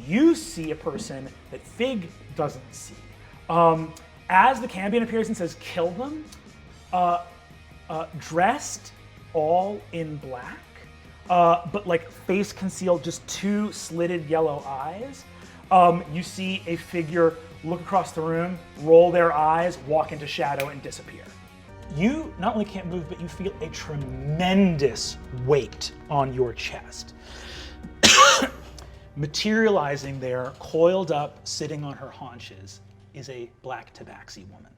you see a person that Fig doesn't see. As the Cambion appears and says, kill them, dressed all in black, but like face concealed, just two slitted yellow eyes, you see a figure look across the room, roll their eyes, walk into shadow, and disappear. You not only can't move, but you feel a tremendous weight on your chest. Materializing there, coiled up, sitting on her haunches, is a black tabaxi woman.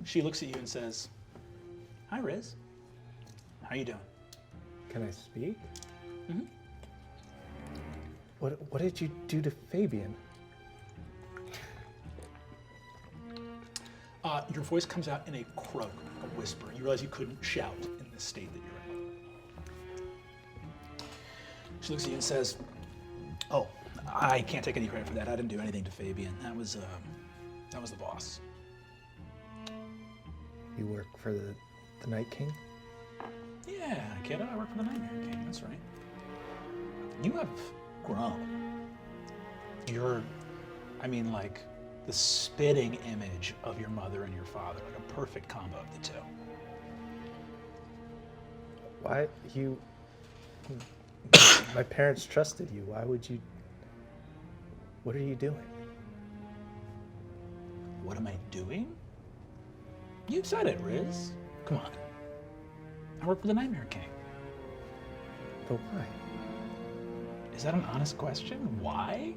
She looks at you and says, "Hi, Riz. How you doing?" Can I speak? Mm-hmm. What did you do to Fabian? Your voice comes out in a croak, a whisper. You realize you couldn't shout in the state that you're in. She looks at you and says, "Oh, I can't take any credit for that. I didn't do anything to Fabian. That was the boss." You work for the Night King? Yeah, kiddo, I work for the Nightmare King. That's right. You have grown. You're, like the spitting image of your mother and your father, like a perfect combo of the two. Why you? My parents trusted you. Why would you? What are you doing? What am I doing? You said it, Riz. Come on. I work for the Nightmare King. But why? Is that an honest question? Why?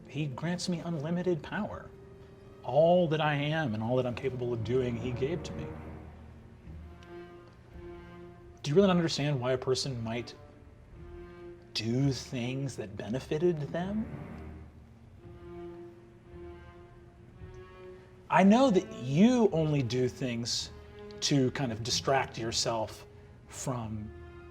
He grants me unlimited power. All that I am and all that I'm capable of doing, he gave to me. Do you really not understand why a person might do things that benefited them? I know that you only do things to kind of distract yourself from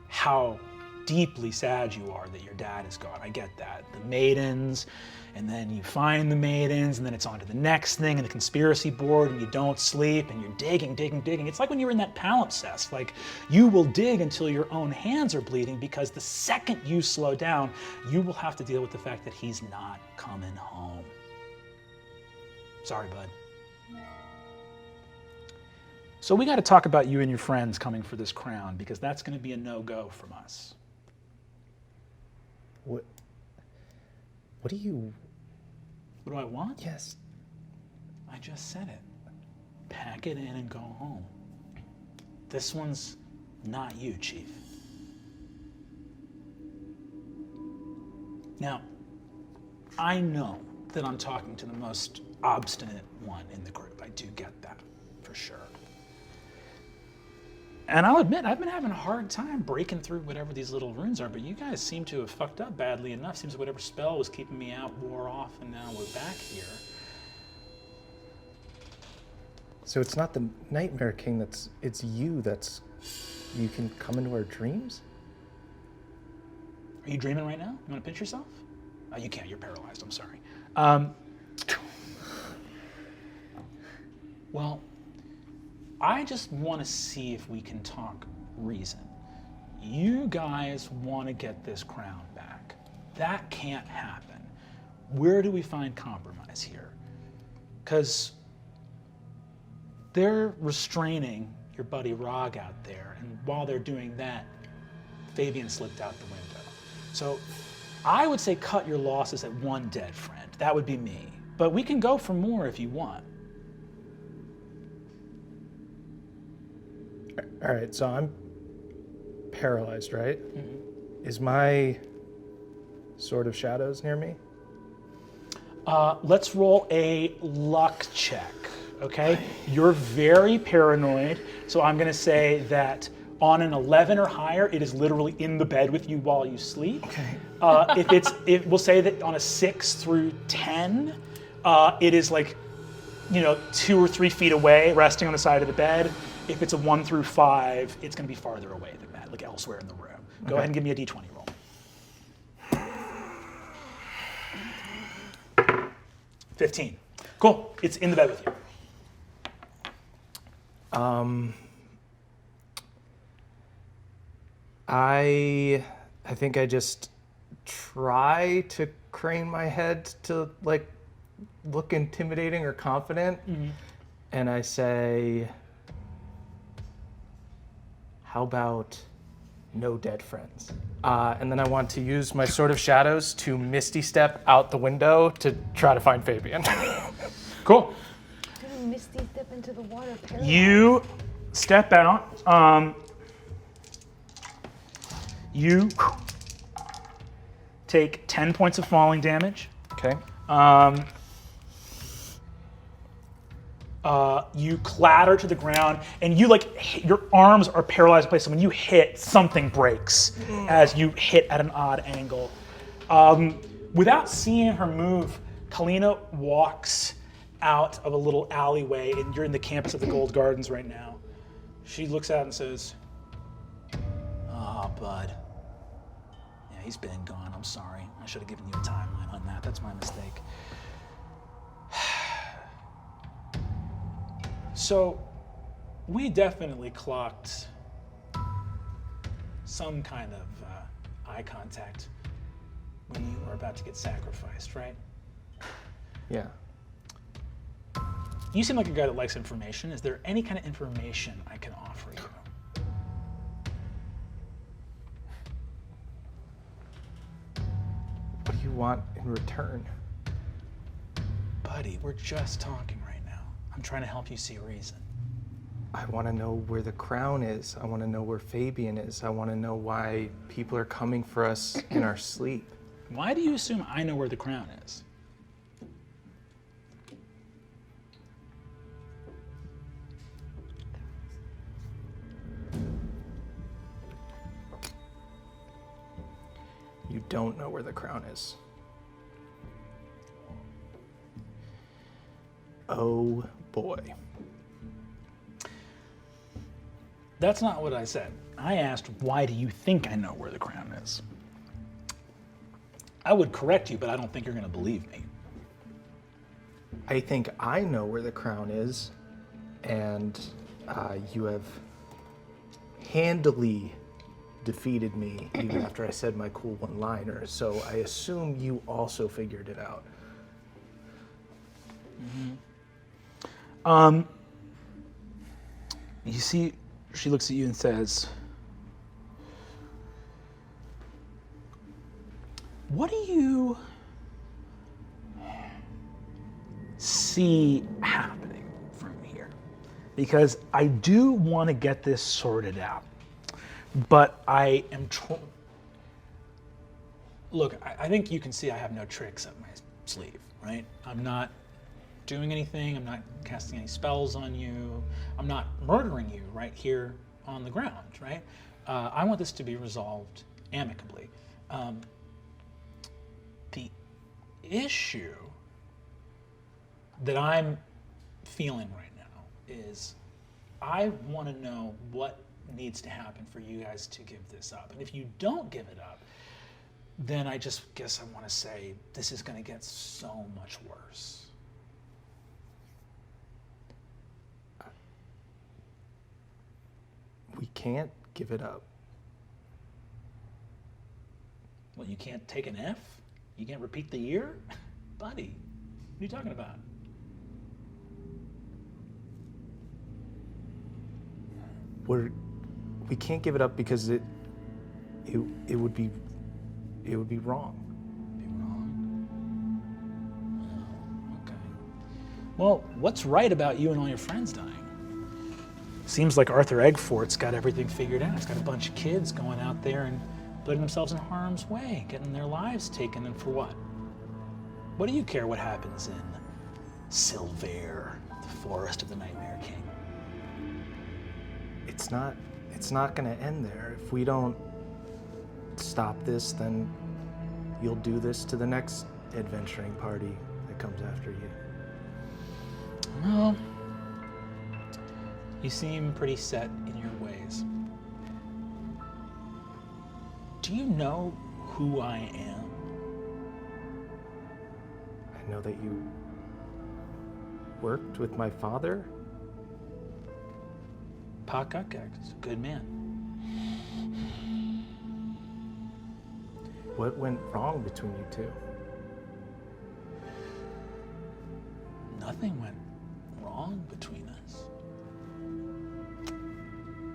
how deeply sad you are that your dad is gone. I get that. The maidens, and then you find the maidens, and then it's on to the next thing, and the conspiracy board, and you don't sleep, and you're digging. It's like when you're in that palimpsest. Like, you will dig until your own hands are bleeding, because the second you slow down, you will have to deal with the fact that he's not coming home. Sorry, bud. So we got to talk about you and your friends coming for this crown, because that's going to be a no-go from us. What do you... What do I want? Yes. I just said it. Pack it in and go home. This one's not you, Chief. Now, I know that I'm talking to the most obstinate one in the group. I do get that, for sure. And I'll admit, I've been having a hard time breaking through whatever these little runes are, but you guys seem to have fucked up badly enough. Seems like whatever spell was keeping me out wore off, and now we're back here. So it's not the Nightmare King it's you you can come into our dreams? Are you dreaming right now? You want to pinch yourself? Oh, you can't, you're paralyzed, I'm sorry. Well, I just want to see if we can talk reason. You guys want to get this crown back. That can't happen. Where do we find compromise here? Because they're restraining your buddy Rog out there, and while they're doing that, Fabian slipped out the window. So I would say cut your losses at one dead friend. That would be me. But we can go for more if you want. All right, so I'm paralyzed, right? Mm-hmm. Is my Sword of Shadows near me? Let's roll a luck check, okay? You're very paranoid, so I'm gonna say that on an 11 or higher, it is literally in the bed with you while you sleep. Okay. We'll say that on a 6 through 10, it is like, 2 or 3 feet away, resting on the side of the bed. If it's a 1 through 5, it's going to be farther away than that, like elsewhere in the room. Go ahead and give me a d20 roll. 15. Cool. It's in the bed with you. I think I just try to crane my head to like look intimidating or confident, and I say, how about no dead friends? And then I want to use my Sword of Shadows to Misty Step out the window to try to find Fabian. Cool. I'm gonna misty step into the water. Paralyzed. You step out. You take 10 points of falling damage. Okay. You clatter to the ground, and you your arms are paralyzed in place. So when you hit, something breaks as you hit at an odd angle. Without seeing her move, Kalina walks out of a little alleyway, and you're in the campus of the Gold Gardens right now. She looks out and says, "Ah, bud. Yeah, he's been gone. I'm sorry. I should have given you a timeline on that. That's my mistake." So, we definitely clocked some kind of eye contact when you were about to get sacrificed, right? Yeah. You seem like a guy that likes information. Is there any kind of information I can offer you? What do you want in return? Buddy, we're just talking right now. I'm trying to help you see reason. I want to know where the crown is. I want to know where Fabian is. I want to know why people are coming for us in our sleep. Why do you assume I know where the crown is? You don't know where the crown is. Oh boy. That's not what I said. I asked, why do you think I know where the crown is? I would correct you, but I don't think you're going to believe me. I think I know where the crown is, and you have handily defeated me even after I said my cool one-liner, so I assume you also figured it out. You see, she looks at you and says, what do you see happening from here? Because I do want to get this sorted out, but I am Look, I think you can see I have no tricks up my sleeve, right? I'm not doing anything. I'm not casting any spells on you. I'm not murdering you right here on the ground, right? I want this to be resolved amicably. The issue that I'm feeling right now is I want to know what needs to happen for you guys to give this up. And if you don't give it up, then I just guess I want to say this is going to get so much worse. We can't give it up. Well, you can't take an F? You can't repeat the year? Buddy, what are you talking about? We can't give it up because it would be wrong. Be wrong? Oh, okay. Well, what's right about you and all your friends dying? Seems like Arthur Eggfort's got everything figured out. He's got a bunch of kids going out there and putting themselves in harm's way, getting their lives taken, and for what? What do you care what happens in Silver, the forest of the Nightmare King? It's not going to end there. If we don't stop this, then you'll do this to the next adventuring party that comes after you. Well, you seem pretty set in your ways. Do you know who I am? I know that you worked with my father. Pa Kukak is a good man. What went wrong between you two? Nothing went wrong between us.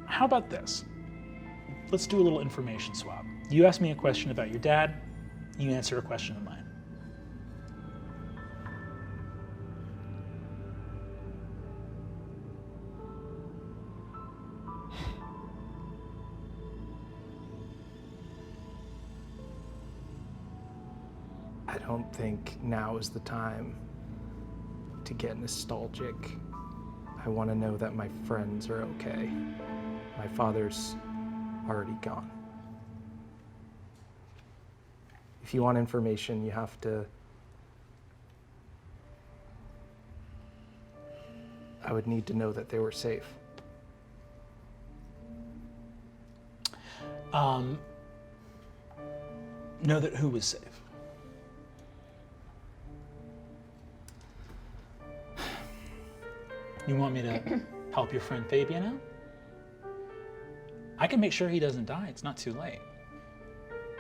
How about this? Let's do a little information swap. You ask me a question about your dad, you answer a question of mine. I don't think now is the time to get nostalgic. I want to know that my friends are okay. My father's already gone. If you want information, you have to... I would need to know that they were safe. Know that who was safe? You want me to help your friend Fabian out? I can make sure he doesn't die. It's not too late.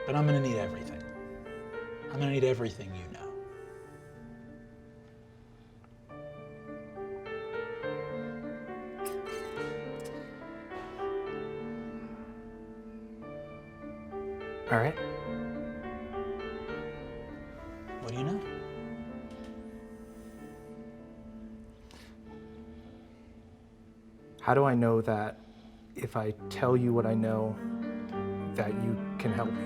But I'm going to need everything. I'm going to need everything you know. All right. What do you know? How do I know that if I tell you what I know, that you can help me?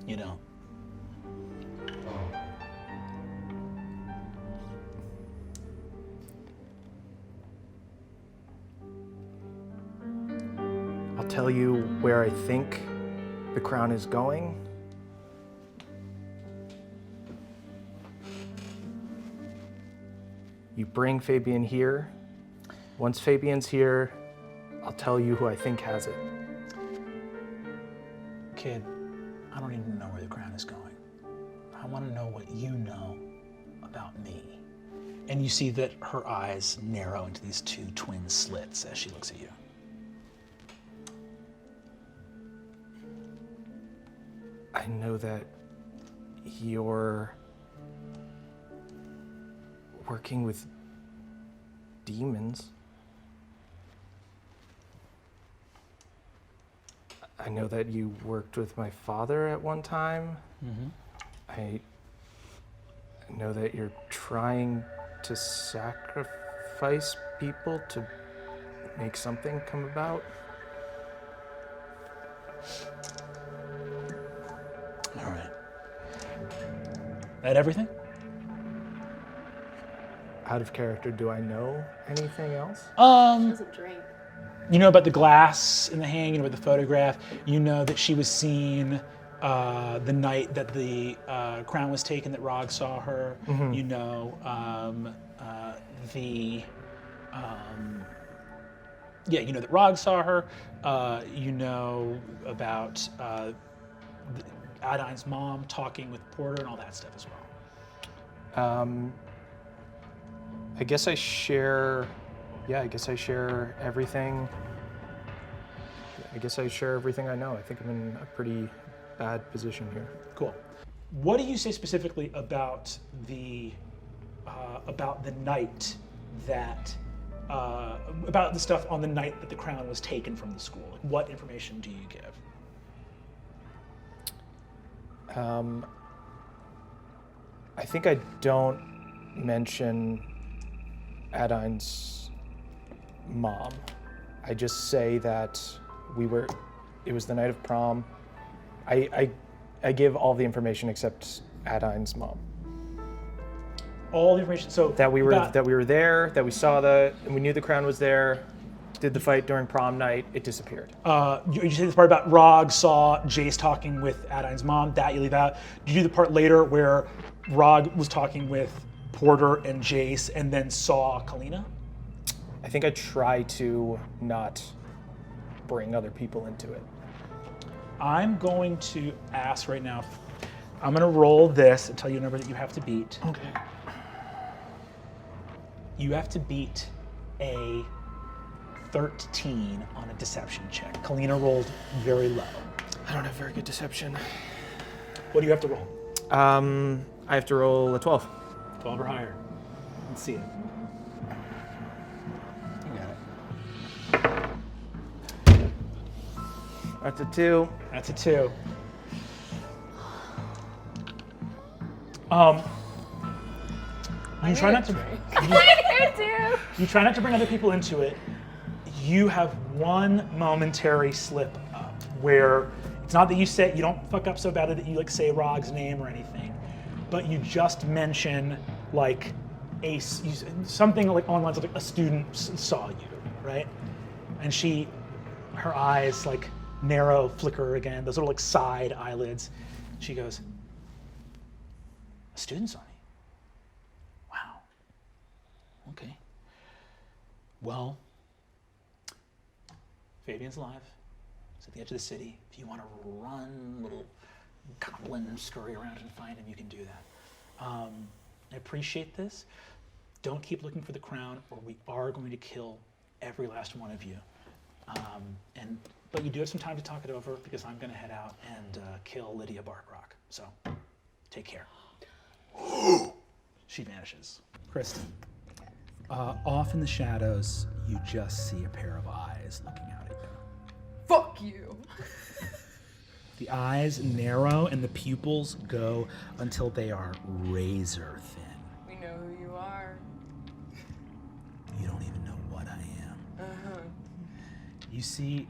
You don't. I'll tell you where I think the crown is going. You bring Fabian here. Once Fabian's here, I'll tell you who I think has it. Kid, I don't even know where the crown is going. I want to know what you know about me. And you see that her eyes narrow into these two twin slits as she looks at you. I know that you're working with demons. I know that you worked with my father at one time. Mm-hmm. I know that you're trying to sacrifice people to make something come about. All right. That everything? Out of character, do I know anything else? Doesn't drink. You know about the glass in the hang, you know about the photograph. You know that she was seen the night that the crown was taken, that Rog saw her. Mm-hmm. You know you know that Rog saw her. You know about Adine's mom talking with Porter and all that stuff as well. I guess I share everything. I guess I share everything I know. I think I'm in a pretty bad position here. Cool. What do you say specifically about the night that about the stuff on the night that the crown was taken from the school? What information do you give? I think I don't mention Adine's mom. I just say that it was the night of prom. I give all the information except Adine's mom. All the information. So That we were there, that we saw and we knew the crown was there. Did the fight during prom night. It disappeared. You say this part about Rog saw Jace talking with Adine's mom. That you leave out. Did you do the part later where Rog was talking with Porter and Jace and then saw Kalina? I think I try to not bring other people into it. I'm going to ask right now. I'm going to roll this and tell you a number that you have to beat. Okay. You have to beat a 13 on a deception check. Kalina rolled very low. I don't have very good deception. What do you have to roll? I have to roll a 12. 12 or higher. Let's see it. You got it. That's a 2. That's a 2. You try not to. You try not to bring other people into it. You have one momentary slip up where it's not that you don't fuck up so bad that you like say Rog's name or anything, but you just mention like something like on lines of like a student saw you, right? And her eyes like narrow, flicker again, those little like side eyelids. She goes, "A student saw me. Wow. Okay. Well, Fabian's alive. He's at the edge of the city. If you want to run, little goblin, scurry around and find him, you can do that. I appreciate this. Don't keep looking for the crown, or we are going to kill every last one of you. But you do have some time to talk it over because I'm going to head out and kill Lydia Barkrock. So, take care." She vanishes. Kristen. Off in the shadows, you just see a pair of eyes looking out at you. Fuck you. The eyes narrow and the pupils go until they are razor thin. We know who you are. You don't even know what I am. Uh-huh. You see,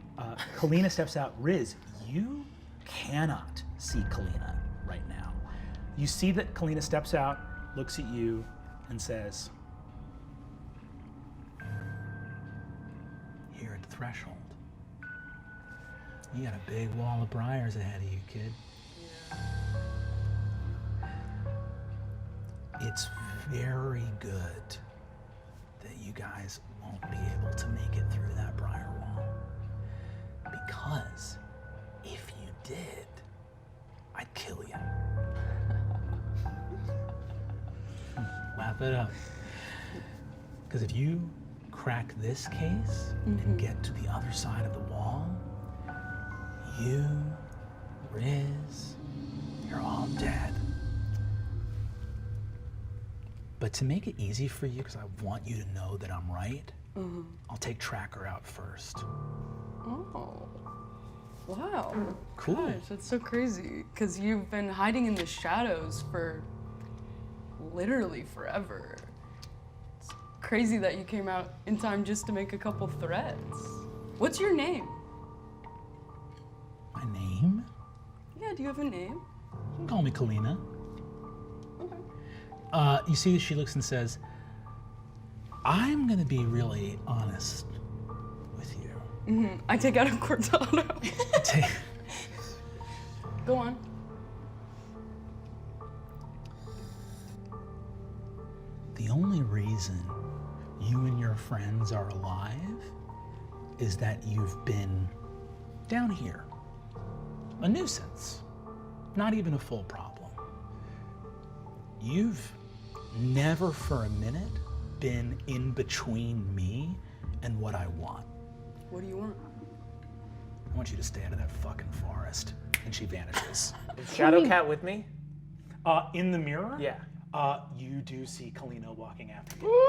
Kalina steps out. Riz, you cannot see Kalina right now. You see that Kalina steps out, looks at you, and says, "Here at the threshold. You got a big wall of briars ahead of you, kid. It's very good that you guys won't be able to make it through that briar wall. Because if you did, I'd kill you." Laugh it up. Because if you crack this case and get to the other side of the wall, you, Riz, you're all dead. But to make it easy for you, because I want you to know that I'm right, I'll take Tracker out first. Oh. Wow. Cool. Gosh, that's so crazy. Because you've been hiding in the shadows for literally forever. It's crazy that you came out in time just to make a couple threats. What's your name? My name? Yeah, do you have a name? You can call me Kalina. Okay. You see, she looks and says, "I'm gonna be really honest with you." I take out a cortado. Go on. The only reason you and your friends are alive is that you've been down here. A nuisance, not even a full problem. You've never for a minute been in between me and what I want. What do you want? I want you to stay out of that fucking forest. And she vanishes. Is Shadowcat with me? In the mirror? Yeah. You do see Kalina walking after you. Oh!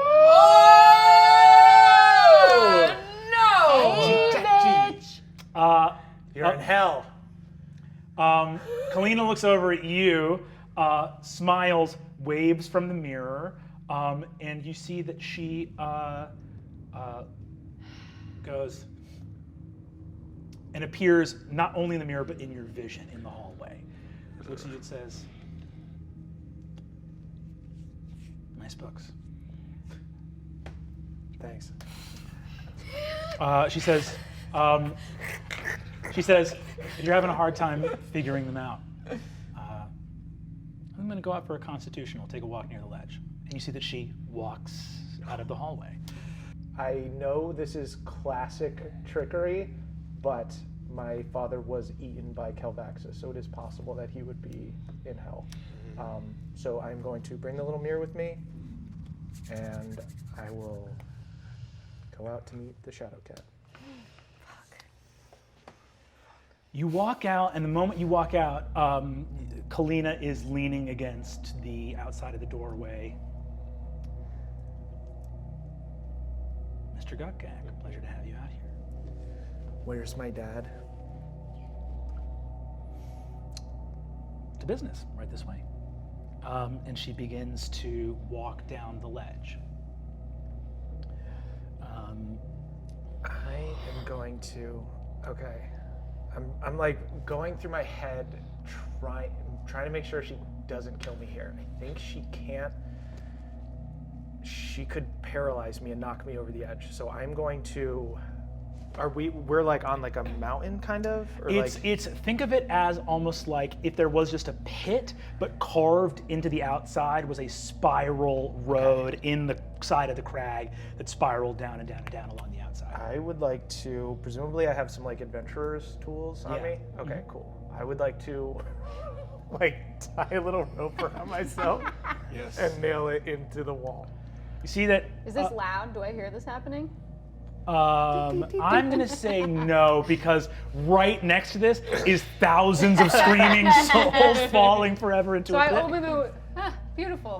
Hey, bitch! You're in hell. Kalina looks over at you, smiles, waves from the mirror, and you see that she goes and appears not only in the mirror, but in your vision in the hallway. She looks at you and says, "Nice books." Thanks. She says, "If you're having a hard time figuring them out, I'm going to go out for a constitutional, take a walk near the ledge." And you see that she walks out of the hallway. I know this is classic trickery, but my father was eaten by Kelvaxis, so it is possible that he would be in hell. So I'm going to bring the little mirror with me, and I will go out to meet the Shadowcat. You walk out, and the moment you walk out, Kalina is leaning against the outside of the doorway. Mr. Gutgag, pleasure to have you out here. Where's my dad? To business, right this way. And she begins to walk down the ledge. I am going to. Okay. I'm like going through my head, trying to make sure she doesn't kill me here. I think she can't. She could paralyze me and knock me over the edge. So I'm going to. We're like on like a mountain kind of? Or It's think of it as almost like if there was just a pit, but carved into the outside was a spiral road in the side of the crag that spiraled down and down and down along the outside. I would like to, presumably I have some like adventurer's tools on me. Okay, cool. I would like to like tie a little rope around myself and nail it into the wall. You see that? Is this loud? Do I hear this happening? I'm gonna say no, because right next to this is thousands of screaming souls falling forever into So a I pit. open the. Beautiful.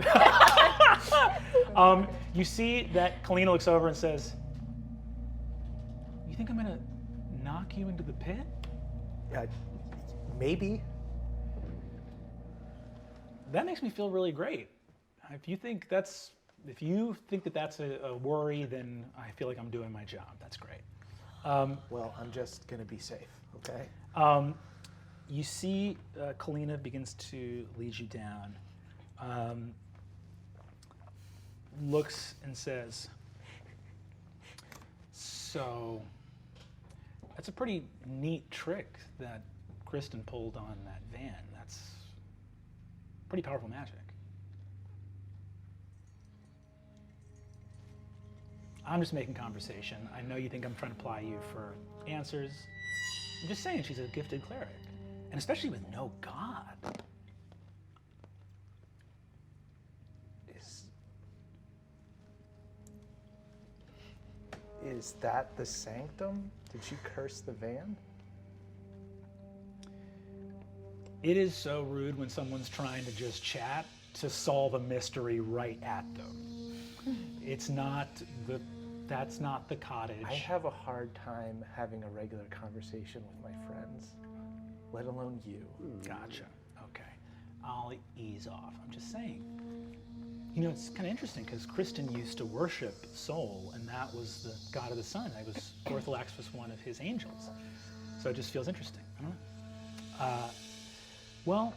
You see that Kalina looks over and says, "You think I'm gonna knock you into the pit?" Maybe. That makes me feel really great. If you think that that's a worry, then I feel like I'm doing my job. That's great. Well, I'm just gonna be safe, okay? You see Kalina begins to lead you down. Looks and says, "So that's a pretty neat trick that Kristen pulled on that van. That's pretty powerful magic." I'm just making conversation. I know you think I'm trying to ply you for answers. I'm just saying she's a gifted cleric, and especially with no god. Is that the sanctum? Did she curse the van? It is so rude when someone's trying to just chat to solve a mystery right at them. It's not that's not the cottage. I have a hard time having a regular conversation with my friends, let alone you. Gotcha. Okay. I'll ease off. I'm just saying. You know, it's kind of interesting because Kristen used to worship Sol, and that was the god of the sun. That was Ortholax was one of his angels. So it just feels interesting. I don't know. Well,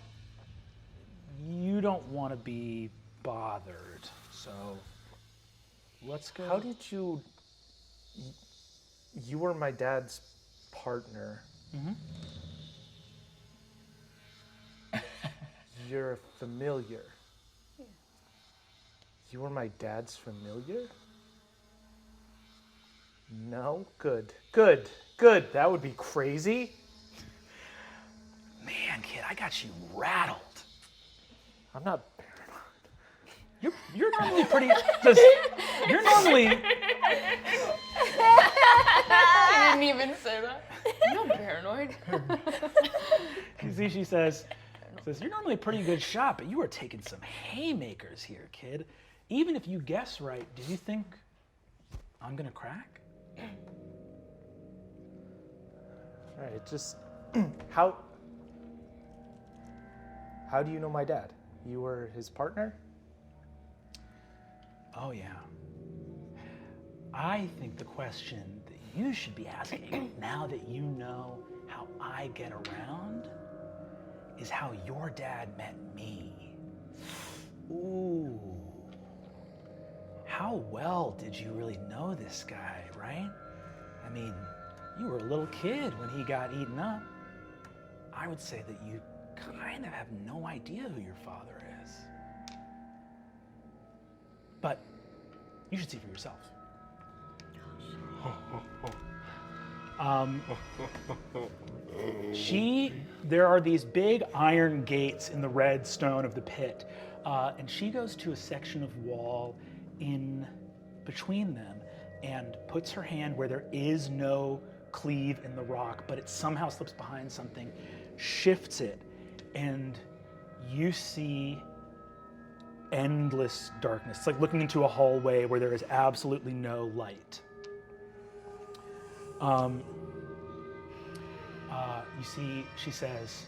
you don't want to be bothered, so let's go. How did you were my dad's partner. Mm-hmm. You're a familiar. You were my dad's familiar? No? Good. That would be crazy. Man, kid, I got you rattled. I'm not. You're normally pretty. You're normally. She didn't even say that. No paranoid. You see, she says, "You're normally a pretty good shot, but you are taking some haymakers here, kid. Even if you guess right, do you think I'm gonna crack?" All right, just how do you know my dad? You were his partner? Oh yeah. I think the question that you should be asking now that you know how I get around is how your dad met me. Ooh. How well did you really know this guy, right? I mean, you were a little kid when he got eaten up. I would say that you kind of have no idea who your father is. But you should see for yourself. There are these big iron gates in the red stone of the pit, and she goes to a section of wall in between them and puts her hand where there is no cleave in the rock, but it somehow slips behind something, shifts it, and you see endless darkness. It's like looking into a hallway where there is absolutely no light. You see, she says,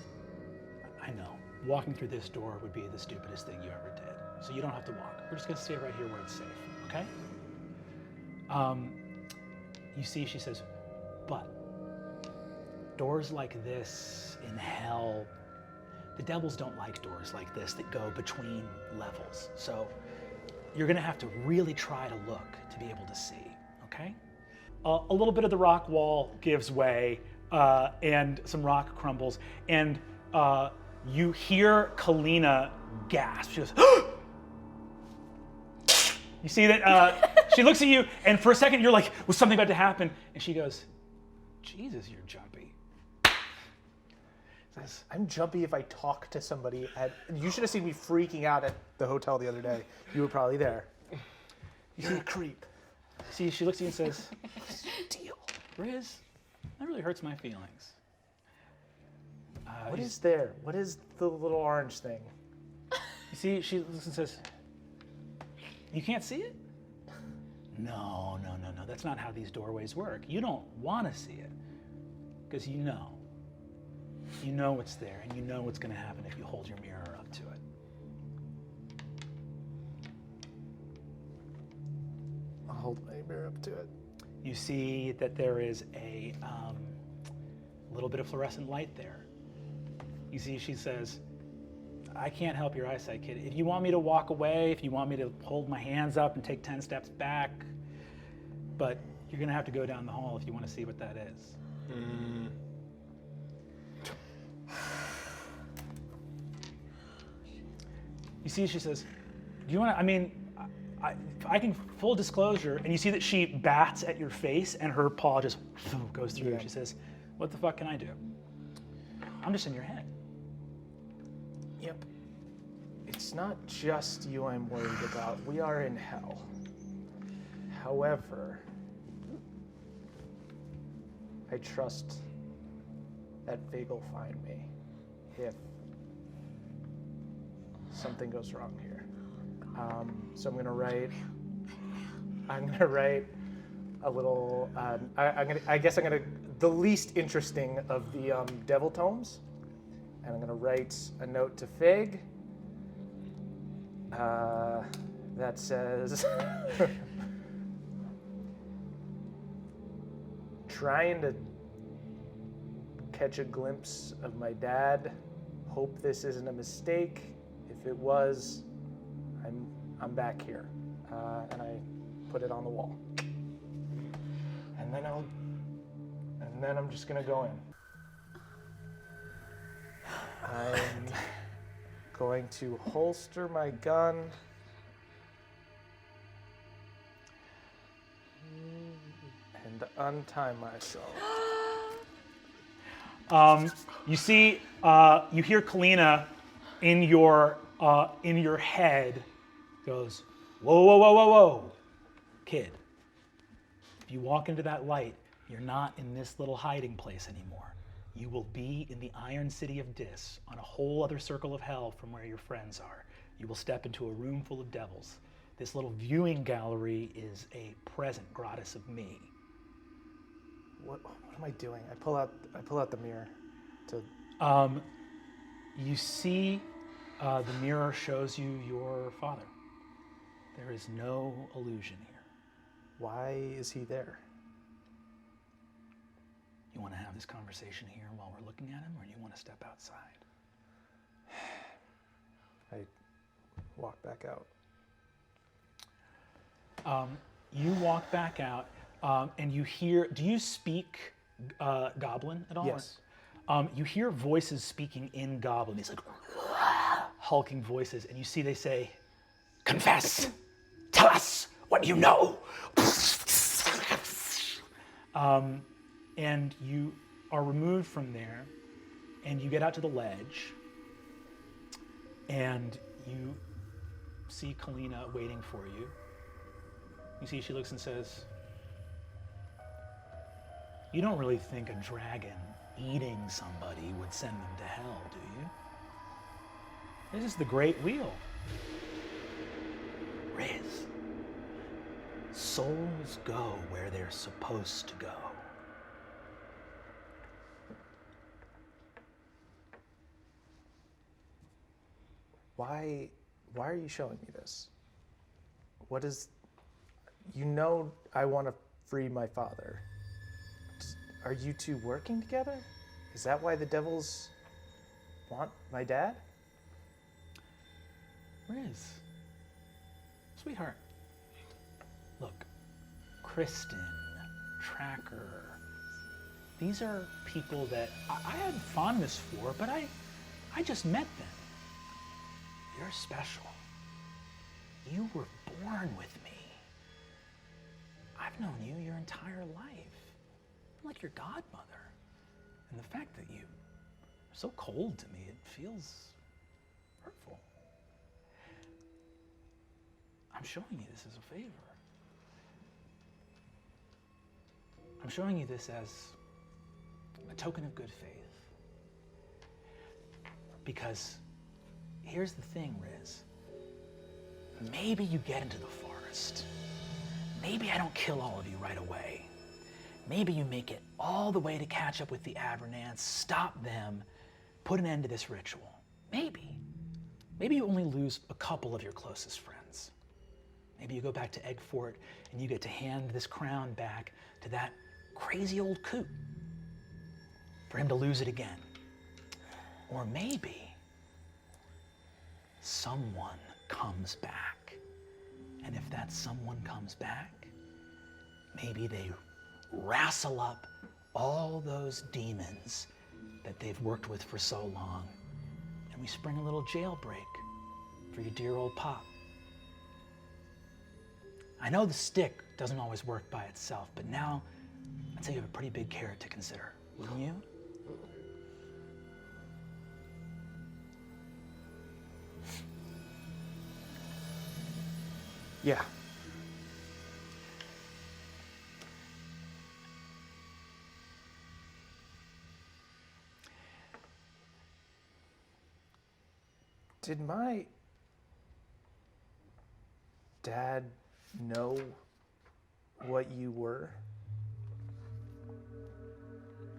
I know, walking through this door would be the stupidest thing you ever did. So you don't have to walk. We're just gonna stay right here where it's safe, okay? You see, she says, but doors like this in hell, the devils don't like doors like this that go between levels. So you're gonna have to really try to look to be able to see, okay? A little bit of the rock wall gives way and some rock crumbles, and you hear Kalina gasp. She goes, you see that she looks at you, and for a second you're like, was something about to happen? And she goes, Jesus, you're jumpy. Says, I'm jumpy if I talk to somebody you should have seen me freaking out at the hotel the other day. You were probably there. You're a creep. see, she looks at you and says, deal. Riz, that really hurts my feelings. What is there? What is the little orange thing? You see, she looks and says, you can't see it? No, no, no, no. That's not how these doorways work. You don't want to see it because you know. You know it's there, and you know what's going to happen if you hold your mirror up to it. I'll hold my mirror up to it. You see that there is a little bit of fluorescent light there. You see, she says, I can't help your eyesight, kid. If you want me to walk away, if you want me to hold my hands up and take 10 steps back, but you're going to have to go down the hall if you want to see what that is. You see, she says, do you want to, I mean, I can, full disclosure, and you see that she bats at your face and her paw just goes through. Yeah. She says, what the fuck can I do? I'm just in your head. Yep. It's not just you I'm worried about. We are in hell. However, I trust that Fig will find me if something goes wrong here. So I'm gonna write a little. I guess I'm gonna the least interesting of the devil tomes, and I'm gonna write a note to Fig that says, trying to catch a glimpse of my dad. Hope this isn't a mistake. If it was, I'm back here, and I put it on the wall. And then I'm just gonna go in. I'm going to holster my gun. And untie myself. You see, you hear Kalina in your head goes, whoa, whoa, whoa, whoa, whoa, kid. If you walk into that light, you're not in this little hiding place anymore. You will be in the Iron City of Dis, on a whole other circle of hell from where your friends are. You will step into a room full of devils. This little viewing gallery is a present gratis of me. What am I doing? I pull out the mirror to. You see, the mirror shows you your father. There is no illusion here. Why is he there? You want to have this conversation here while we're looking at him, or do you want to step outside? I walk back out. You walk back out, and you hear. Do you speak Goblin at all? Yes. You hear voices speaking in Goblin. These like hulking voices, and you see they say, "Confess, tell us what you know." And you are removed from there, and you get out to the ledge, and you see Kalina waiting for you. You see she looks and says, You don't really think a dragon eating somebody would send them to hell, do you? This is the Great Wheel. Riz. Souls go where they're supposed to go. Why are you showing me this? What is, you know I want to free my father. Are you two working together? Is that why the devils want my dad? Riz. Sweetheart. Look, Kristen, Tracker, these are people that I had fondness for, but I just met them. You're special. You were born with me. I've known you your entire life. I'm like your godmother. And the fact that you are so cold to me, it feels hurtful. I'm showing you this as a favor. I'm showing you this as a token of good faith. Because here's the thing, Riz. Maybe you get into the forest. Maybe I don't kill all of you right away. Maybe you make it all the way to catch up with the Avernants, stop them, put an end to this ritual. Maybe. Maybe you only lose a couple of your closest friends. Maybe you go back to Egg Fort and you get to hand this crown back to that crazy old coot for him to lose it again. Or maybe someone comes back. And if that someone comes back, maybe they wrestle up all those demons that they've worked with for so long, and we spring a little jailbreak for your dear old pop. I know the stick doesn't always work by itself, but now I'd say you have a pretty big carrot to consider, wouldn't you? Yeah. Did my dad know what you were?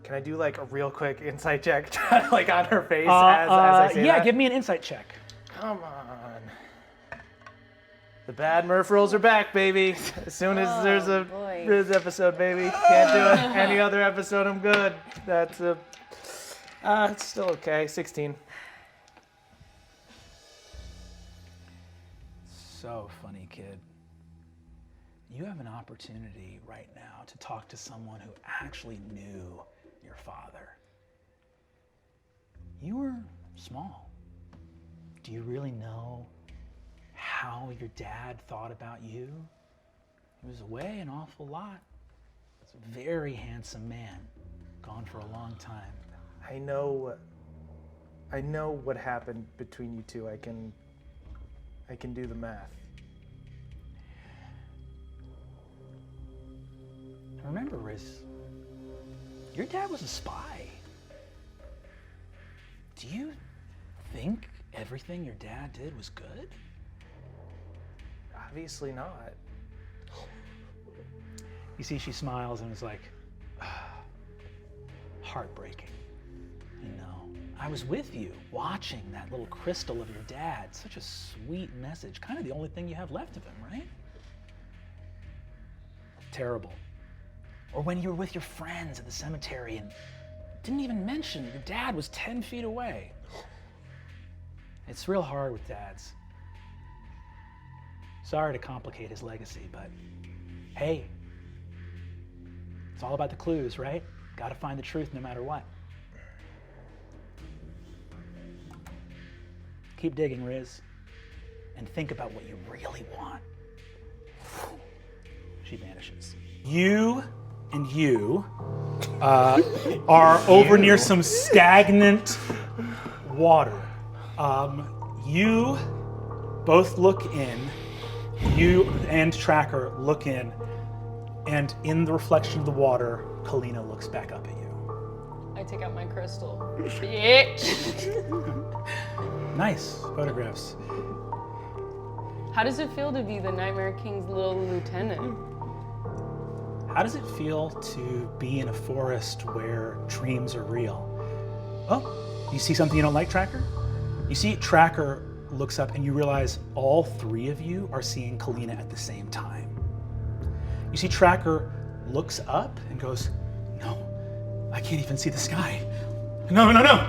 Can I do like a real quick insight check, like on her face as I say yeah, that? give me an insight check. Come on. The bad Murph rolls are back, baby. As soon as there's a boy. Riz episode, baby. Can't do it. Any other episode, I'm good. That's it's still okay. 16. So funny, kid. You have an opportunity right now to talk to someone who actually knew your father. You were small. Do you really know how your dad thought about you? He was away an awful lot. He's a very handsome man, gone for a long time. I know what happened between you two. I can do the math. Remember, Riz, your dad was a spy. Do you think everything your dad did was good? Obviously not. You see, she smiles and is like, heartbreaking. You know, I was with you watching that little crystal of your dad. Such a sweet message. Kind of the only thing you have left of him, right? Terrible. Or when you were with your friends at the cemetery and didn't even mention your dad was 10 feet away. It's real hard with dads. Sorry to complicate his legacy, but hey, it's all about the clues, right? Gotta find the truth no matter what. Keep digging, Riz, and think about what you really want. She vanishes. You and you are over near some stagnant water. You both look in. You and Tracker look in, and in the reflection of the water, Kalina looks back up at you. I take out my crystal. Bitch! Nice photographs. How does it feel to be the Nightmare King's little lieutenant? How does it feel to be in a forest where dreams are real? Oh, you see something you don't like, Tracker? You see Tracker looks up and you realize all three of you are seeing Kalina at the same time. You see Tracker looks up and goes, no, I can't even see the sky. No, no, no.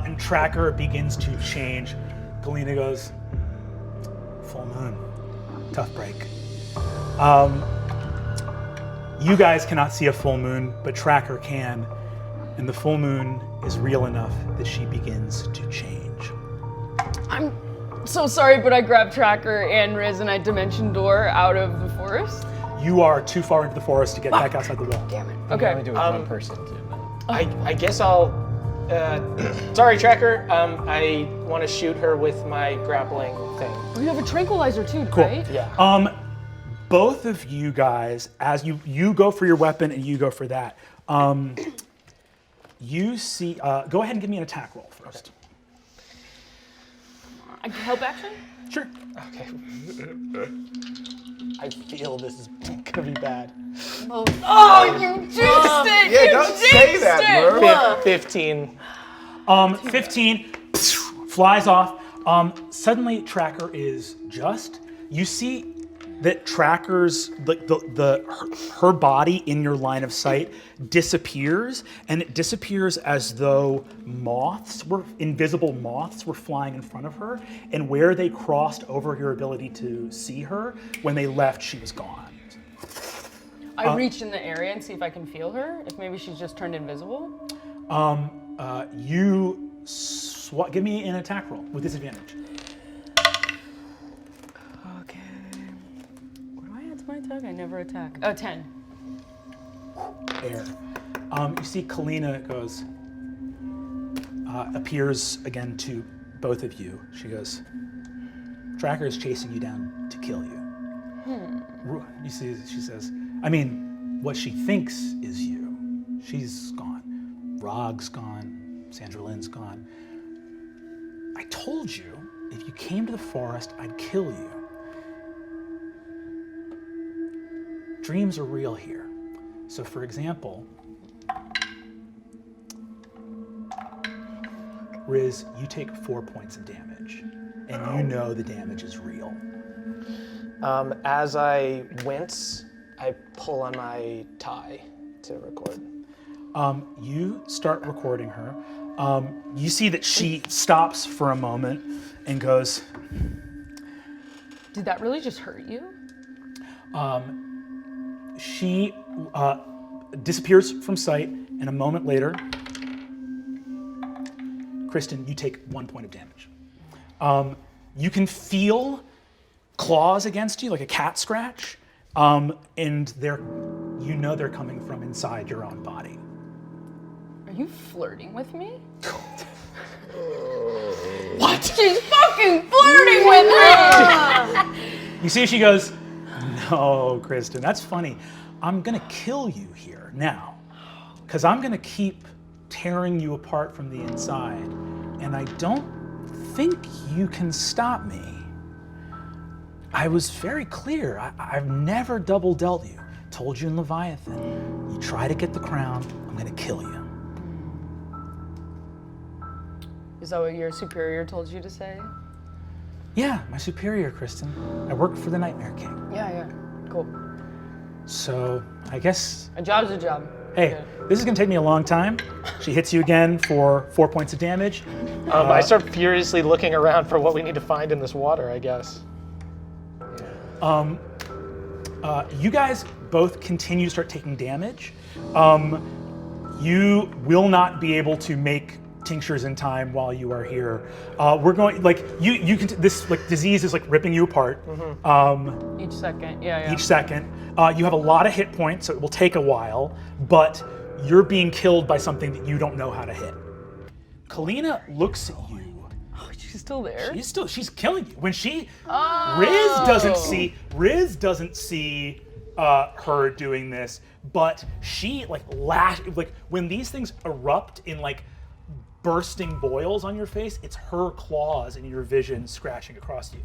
And Tracker begins to change. Kalina goes, full moon, tough break. You guys cannot see a full moon, but Tracker can. And the full moon is real enough that she begins to change. I'm so sorry, but I grabbed Tracker and Riz and I dimension door out of the forest. You are too far into the forest to get back outside the wall. Damn it. You can Okay. only do it with one person too. I guess I'll. Sorry, Tracker. I want to shoot her with my grappling thing. We have a tranquilizer too, Cool. right? Yeah. Both of you guys, as you go for your weapon and you go for that, you see, go ahead and give me an attack roll first. Help action? Sure. Okay. I feel this is gonna be bad. Oh, you jinxed it! Yeah, you don't say that, jinxed it! Merv. 15. 15 flies off. Suddenly, Tracker is just. You see that Tracker's her body in your line of sight disappears, and it disappears as though invisible moths were flying in front of her, and where they crossed over your ability to see her, when they left, she was gone. I reach in the area and see if I can feel her, if maybe she's just turned invisible. Give me an attack roll with disadvantage. Okay. What do I add to my attack? I never attack. Oh, 10. Air. You see Kalina appears again to both of you. She goes, Tracker is chasing you down to kill you. You see, she says, I mean, what she thinks is you. She's gone. Rog's gone. Sandra Lynn's gone. I told you, if you came to the forest, I'd kill you. Dreams are real here. So for example, Riz, you take 4 points of damage, and you know the damage is real. As I wince, I pull on my tie to record. You start recording her. You see that she stops for a moment and goes, Did that really just hurt you? she disappears from sight, and a moment later, Kristen, you take 1 point of damage. You can feel claws against you, like a cat scratch, and they're coming from inside your own body. Are you flirting with me? What? She's fucking flirting with me! You see, she goes, no, Kristen, that's funny. I'm gonna kill you here now, because I'm gonna keep tearing you apart from the inside, and I don't think you can stop me. I was very clear. I've never double dealt you. Told you in Leviathan, you try to get the crown, I'm gonna kill you. Is that what your superior told you to say? Yeah, my superior, Kristen. I work for the Nightmare King. Yeah, cool. So I guess, A job's a job. hey, Good. this is gonna take me a long time. She hits you again for 4 points of damage. I start furiously looking around for what we need to find in this water, I guess. You guys both continue to start taking damage. You will not be able to make tinctures in time while you are here. We're going, you can, this disease is ripping you apart. Each second, yeah. Each second. You have a lot of hit points, so it will take a while, but you're being killed by something that you don't know how to hit. Kalina looks at you She's still there? She's killing you. When Riz doesn't see her doing this, but she like when these things erupt in like bursting boils on your face, it's her claws in your vision scratching across you.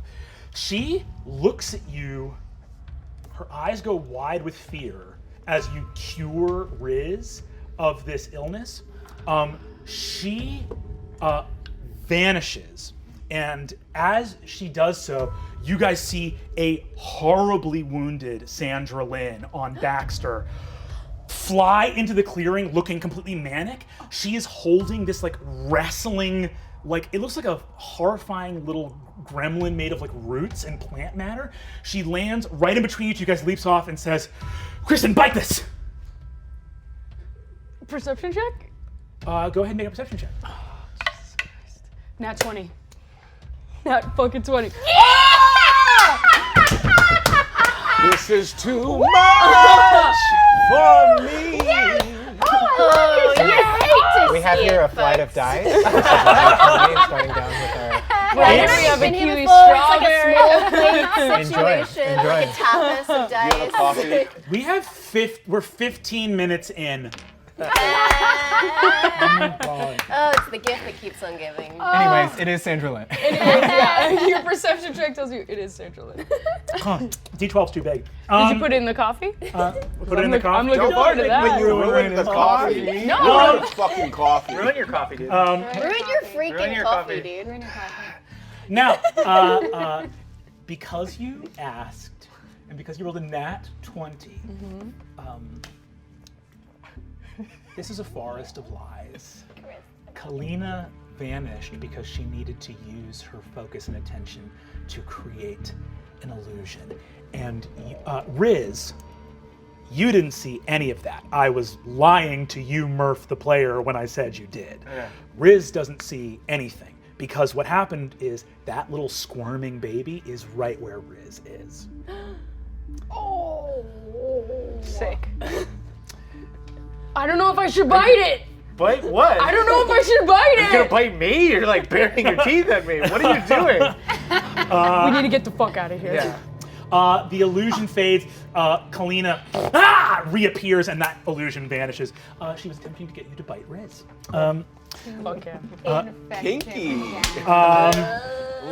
She looks at you, her eyes go wide with fear as you cure Riz of this illness. She vanishes, and as she does so, you guys see a horribly wounded Sandra Lynn on Baxter fly into the clearing looking completely manic. She is holding this like wrestling, like it looks like a horrifying little gremlin made of like roots and plant matter. She lands right in between you two. You guys, leaps off and says, "Kristen, bite this." Perception check? Go ahead and make a perception check. Jesus Christ. Nat 20. Nat fucking 20. This is too much for me. Oh, you hate to We have see here it, a flight of folks. dice. Starting down with our. Right, we have a been here kiwi before. It's like a strawberry. small plate Enjoy it, situation, enjoy like a it. tapas of You have a coffee? We have we're 15 minutes in. Oh, it's the gift that keeps on giving. Anyways, it is Sandra Lynn. Yeah, your perception check tells you it is Sandra Lynn. D12's too big. Did you put it in the coffee? Put it in the coffee. I'm looking forward to that. Ruin the coffee. No. Ruin the fucking coffee. Ruin your coffee, dude. Ruin your freaking Ruin your coffee, coffee. dude. Ruin your coffee. Now, because you asked, and because you rolled a nat 20, this is a forest of lies. Kalina vanished because she needed to use her focus and attention to create an illusion. And Riz, you didn't see any of that. I was lying to you, Murph, the player, when I said you did. Yeah. Riz doesn't see anything because what happened is that little squirming baby is right where Riz is. Sick. I don't know if I should bite it. Bite what? I don't know if I should bite You're gonna it. bite me? You're like baring your teeth at me. What are you doing? We need to get the fuck out of here. Yeah. The illusion fades. Kalina reappears, and that illusion vanishes. She was attempting to get you to bite Riz. Fuck yeah. Kinky.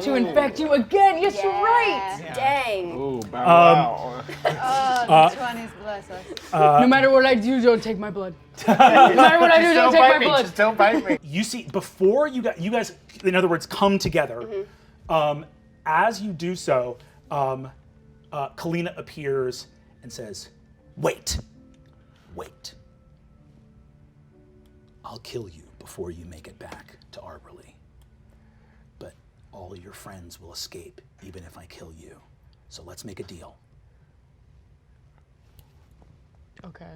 To infect you again. Yes, you're right. Yeah. Dang. Ooh, wow. Oh, the 20s bless us. No matter what I do, don't take my blood. No matter what I do, don't take my blood. Just don't bite me. You see, before you guys, in other words, come together. As you do so, Kalina appears and says, "Wait. I'll kill you before you make it back to Arborlee. But all your friends will escape, even if I kill you. So let's make a deal." Okay.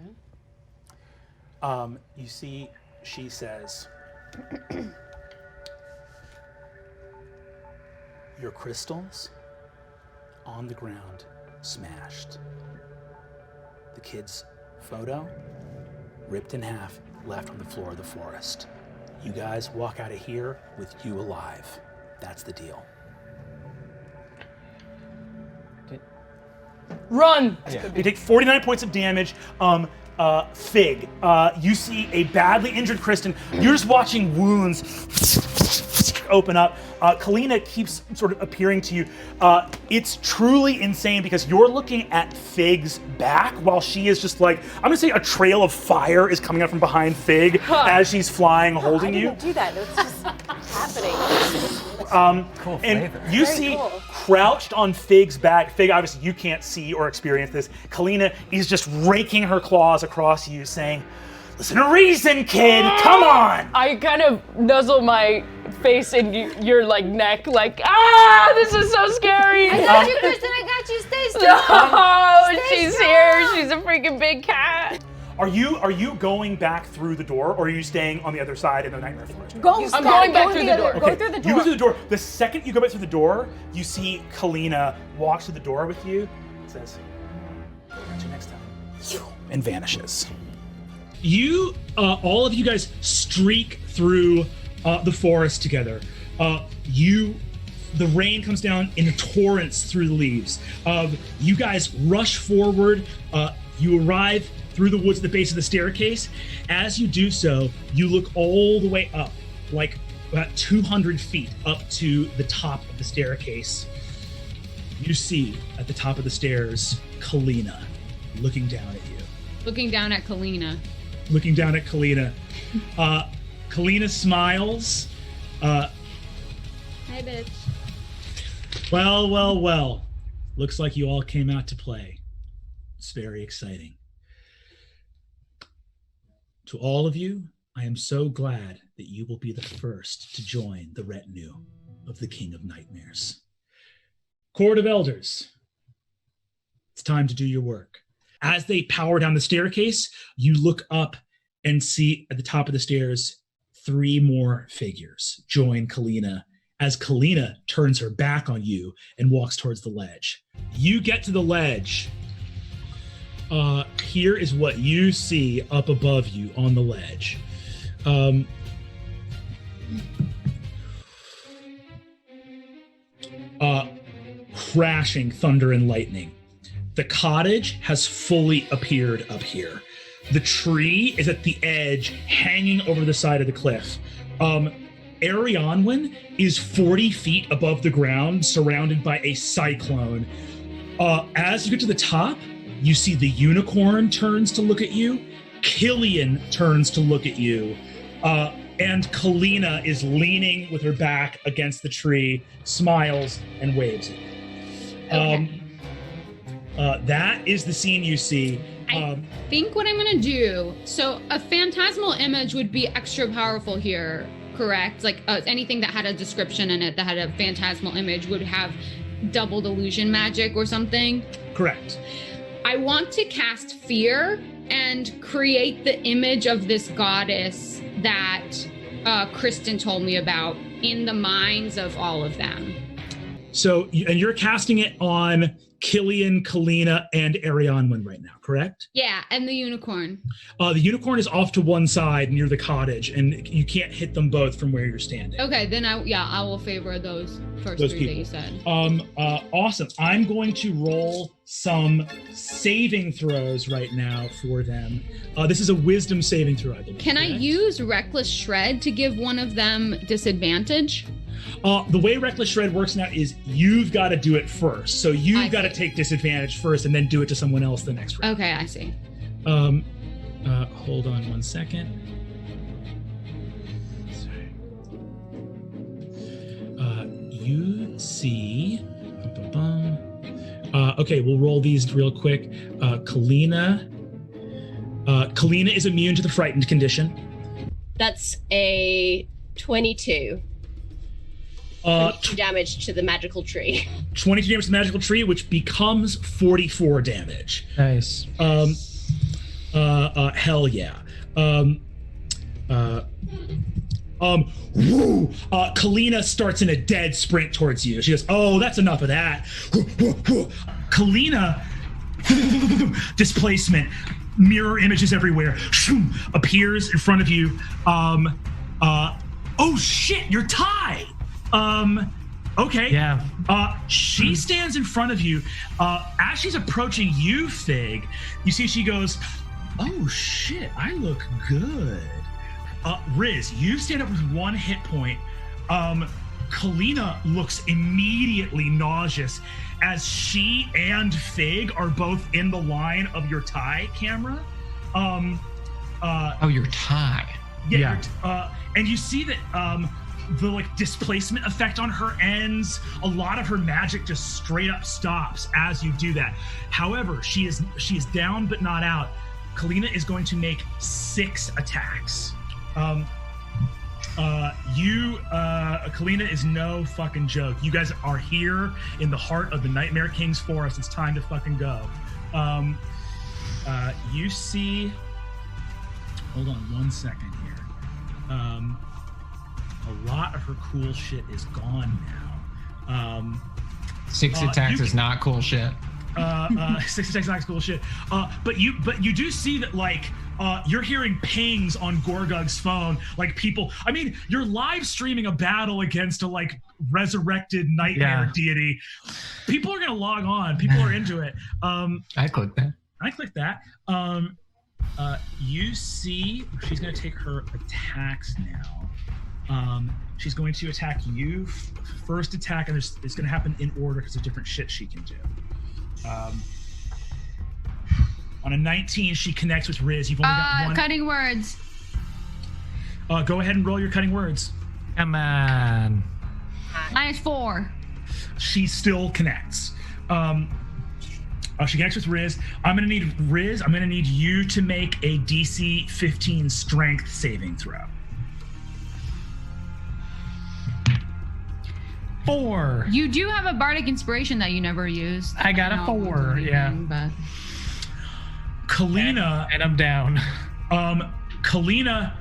You see, she says, "Your crystals on the ground, smashed. The kid's photo, ripped in half, left on the floor of the forest. You guys walk out of here with you alive. That's the deal." Run. You take 49 points of damage. Fig, you see a badly injured Kristen. You're just watching wounds open up. Kalina keeps sort of appearing to you. It's truly insane because you're looking at Fig's back while she is just like, I'm gonna say a trail of fire is coming up from behind Fig as she's flying, holding I you. didn't do that. It's just happening. Cool And flavor. you Very see, cool. crouched on Fig's back, Fig, obviously you can't see or experience this. Kalina is just raking her claws across you, saying, "Listen to reason, kid, come on!" I kind of nuzzle my face in your like neck, like, this is so scary. I got you, Kristen. I got you. Stay strong. Oh, and Stay she's strong. here. She's a freaking big cat. Are you going back through the door, or are you staying on the other side in the nightmare forest? I'm going back through the door. Go through the door. You go through the door. The second you go back through the door, you see Kalina walks through the door with you and says, "Catch you next time," and vanishes. You, all of you guys streak through the forest together. The rain comes down in torrents through the leaves. You guys rush forward. You arrive through the woods at the base of the staircase. As you do so, you look all the way up, like about 200 feet up to the top of the staircase. You see at the top of the stairs, Kalina looking down at you. Looking down at Kalina. Looking down at Kalina. Kalina smiles. Hi, bitch. Well. Looks like you all came out to play. It's very exciting. To all of you, I am so glad that you will be the first to join the retinue of the King of Nightmares. Court of Elders, it's time to do your work. As they power down the staircase, you look up and see at the top of the stairs 3 more figures join Kalina as Kalina turns her back on you and walks towards the ledge. You get to the ledge. Here is what you see up above you on the ledge. Crashing thunder and lightning. The cottage has fully appeared up here. The tree is at the edge, hanging over the side of the cliff. Arianwin is 40 feet above the ground, surrounded by a cyclone. As you get to the top, you see the unicorn turns to look at you, Killian turns to look at you, and Kalina is leaning with her back against the tree, smiles, and waves at you. Okay. That is the scene you see. I think what I'm gonna do, so a phantasmal image would be extra powerful here, correct? Like anything that had a description in it that had a phantasmal image would have doubled illusion magic or something. Correct. I want to cast fear and create the image of this goddess that Kristen told me about in the minds of all of them. So, and you're casting it on Killian, Kalina, and Arianwin right now, correct? Yeah, and the unicorn. The unicorn is off to one side near the cottage, and you can't hit them both from where you're standing. Okay, then I will favor those first Those 3 people. that you said. Awesome. I'm going to roll some saving throws right now for them. This is a wisdom saving throw, I believe. Can I correct? use Reckless Shred to give one of them disadvantage? The way Reckless Shred works now is you've got to do it first. So you've got to see. take disadvantage first and then do it to someone else the next round. Okay, I see. Hold on one second. Sorry. You see... okay, we'll roll these real quick. Kalina is immune to the frightened condition. That's a 22. 22 damage to the magical tree. 22 damage to the magical tree, which becomes 44 damage. Nice. Hell yeah. Kalina starts in a dead sprint towards you. She goes, oh, that's enough of that. Kalina, displacement, mirror images everywhere, appears in front of you. Oh shit, you're tied. Okay. Yeah. She stands in front of you. As she's approaching you, Fig, you see she goes, oh shit, I look good. Riz, you stand up with 1 hit point. Kalina looks immediately nauseous as she and Fig are both in the line of your tie camera. Oh, your tie. Yeah. And you see that the displacement effect on her ends. A lot of her magic just straight up stops as you do that. However, she is down but not out. Kalina is going to make 6 attacks. Kalina is no fucking joke. You guys are here in the heart of the Nightmare King's forest. It's time to fucking go. You see, hold on 1 second here. A lot of her cool shit is gone now. 6 attacks is not cool shit. 6 attacks is not cool shit. But you do see that you're hearing pings on Gorgug's phone, like people. I mean, you're live streaming a battle against a like resurrected nightmare deity. People are gonna log on. People are into it. I clicked that. I clicked that. You see, she's gonna take her attacks now. She's going to attack you first attack, and it's gonna happen in order because of different shit she can do. On a 19, she connects with Riz. You've only got one. Cutting words. Go ahead and roll your cutting words. Come on. -4. She still connects. She connects with Riz. I'm gonna need you to make a DC 15 strength saving throw. 4. You do have a bardic inspiration that you never used. I got a 4. Yeah. But... Kalina and I'm down. Kalina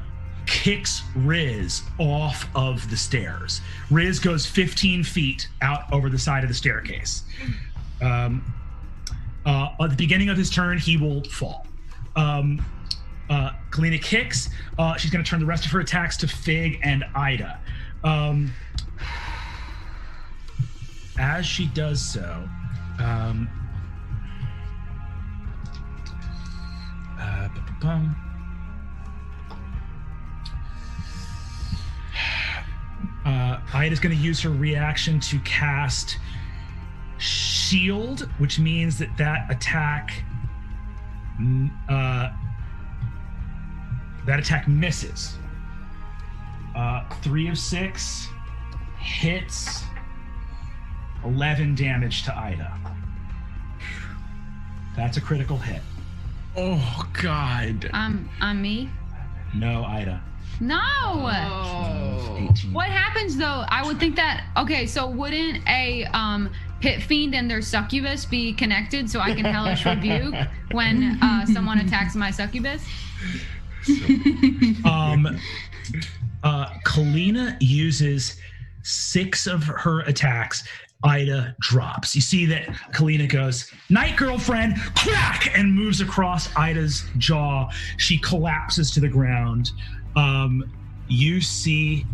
kicks Riz off of the stairs. Riz goes 15 feet out over the side of the staircase. At the beginning of his turn, he will fall. Kalina kicks. She's going to turn the rest of her attacks to Fig and Ida. As she does so, Ida's going to use her reaction to cast Shield, which means that attack misses. 3 of 6 hits. 11 damage to Ida. That's a critical hit. Oh God. On me? No, Ida. No. Oh. 18. What happens though? I would think that. Okay, so wouldn't a pit fiend and their succubus be connected so I can hellish rebuke when someone attacks my succubus? Kalina uses 6 of her attacks. Ida drops. You see that Kalina goes, "Night, girlfriend," crack, and moves across Ida's jaw. She collapses to the ground. You see...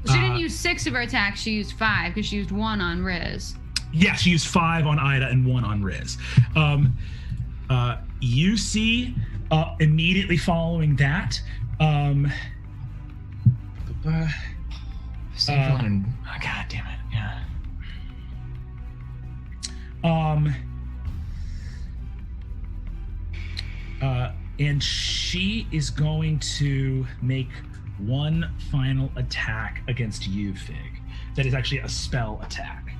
She didn't use 6 of her attacks, she used 5 because she used 1 on Riz. Yeah, she used 5 on Ida and 1 on Riz. You see, immediately following that, God damn it, yeah. And she is going to make one final attack against you, Fig. That is actually a spell attack.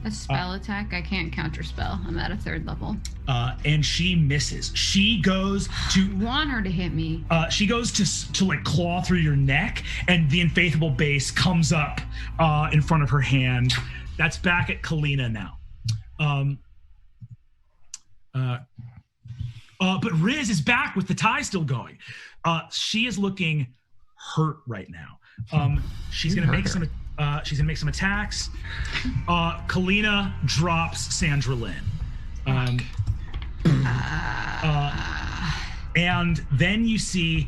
A spell attack? I can't counter spell. I'm at a 3rd level. And she misses. She goes to... I want her to hit me. She goes to like claw through your neck, and the Unfaithful base comes up in front of her hand. That's back at Kalina now. But Riz is back with the tie still going. She is looking hurt right now. She's gonna make some attacks. Kalina drops Sandra Lynn. And then you see,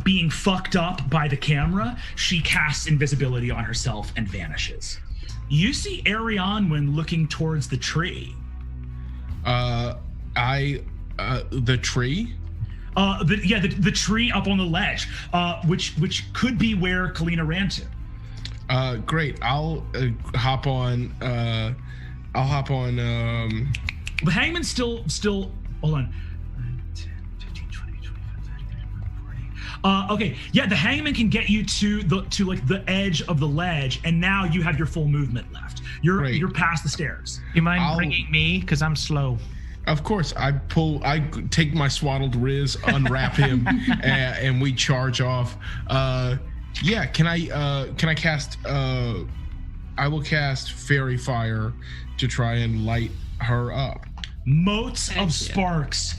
being fucked up by the camera, she casts invisibility on herself and vanishes. You see Ariane looking towards the tree. The tree? The tree up on the ledge, which could be where Kalina ran to. Great. I'll hop on. The hangman's still. Hold on. 10, 15, 20, 25, 30, 40. Okay. Yeah, the hangman can get you to the edge of the ledge, and now you have your full movement left. You're past the stairs. You mind bringing me? Because I'm slow. Of course, I take my swaddled Riz, unwrap him, and we charge off. Yeah, can I cast? I will cast Fairy Fire to try and light her up. Motes of sparks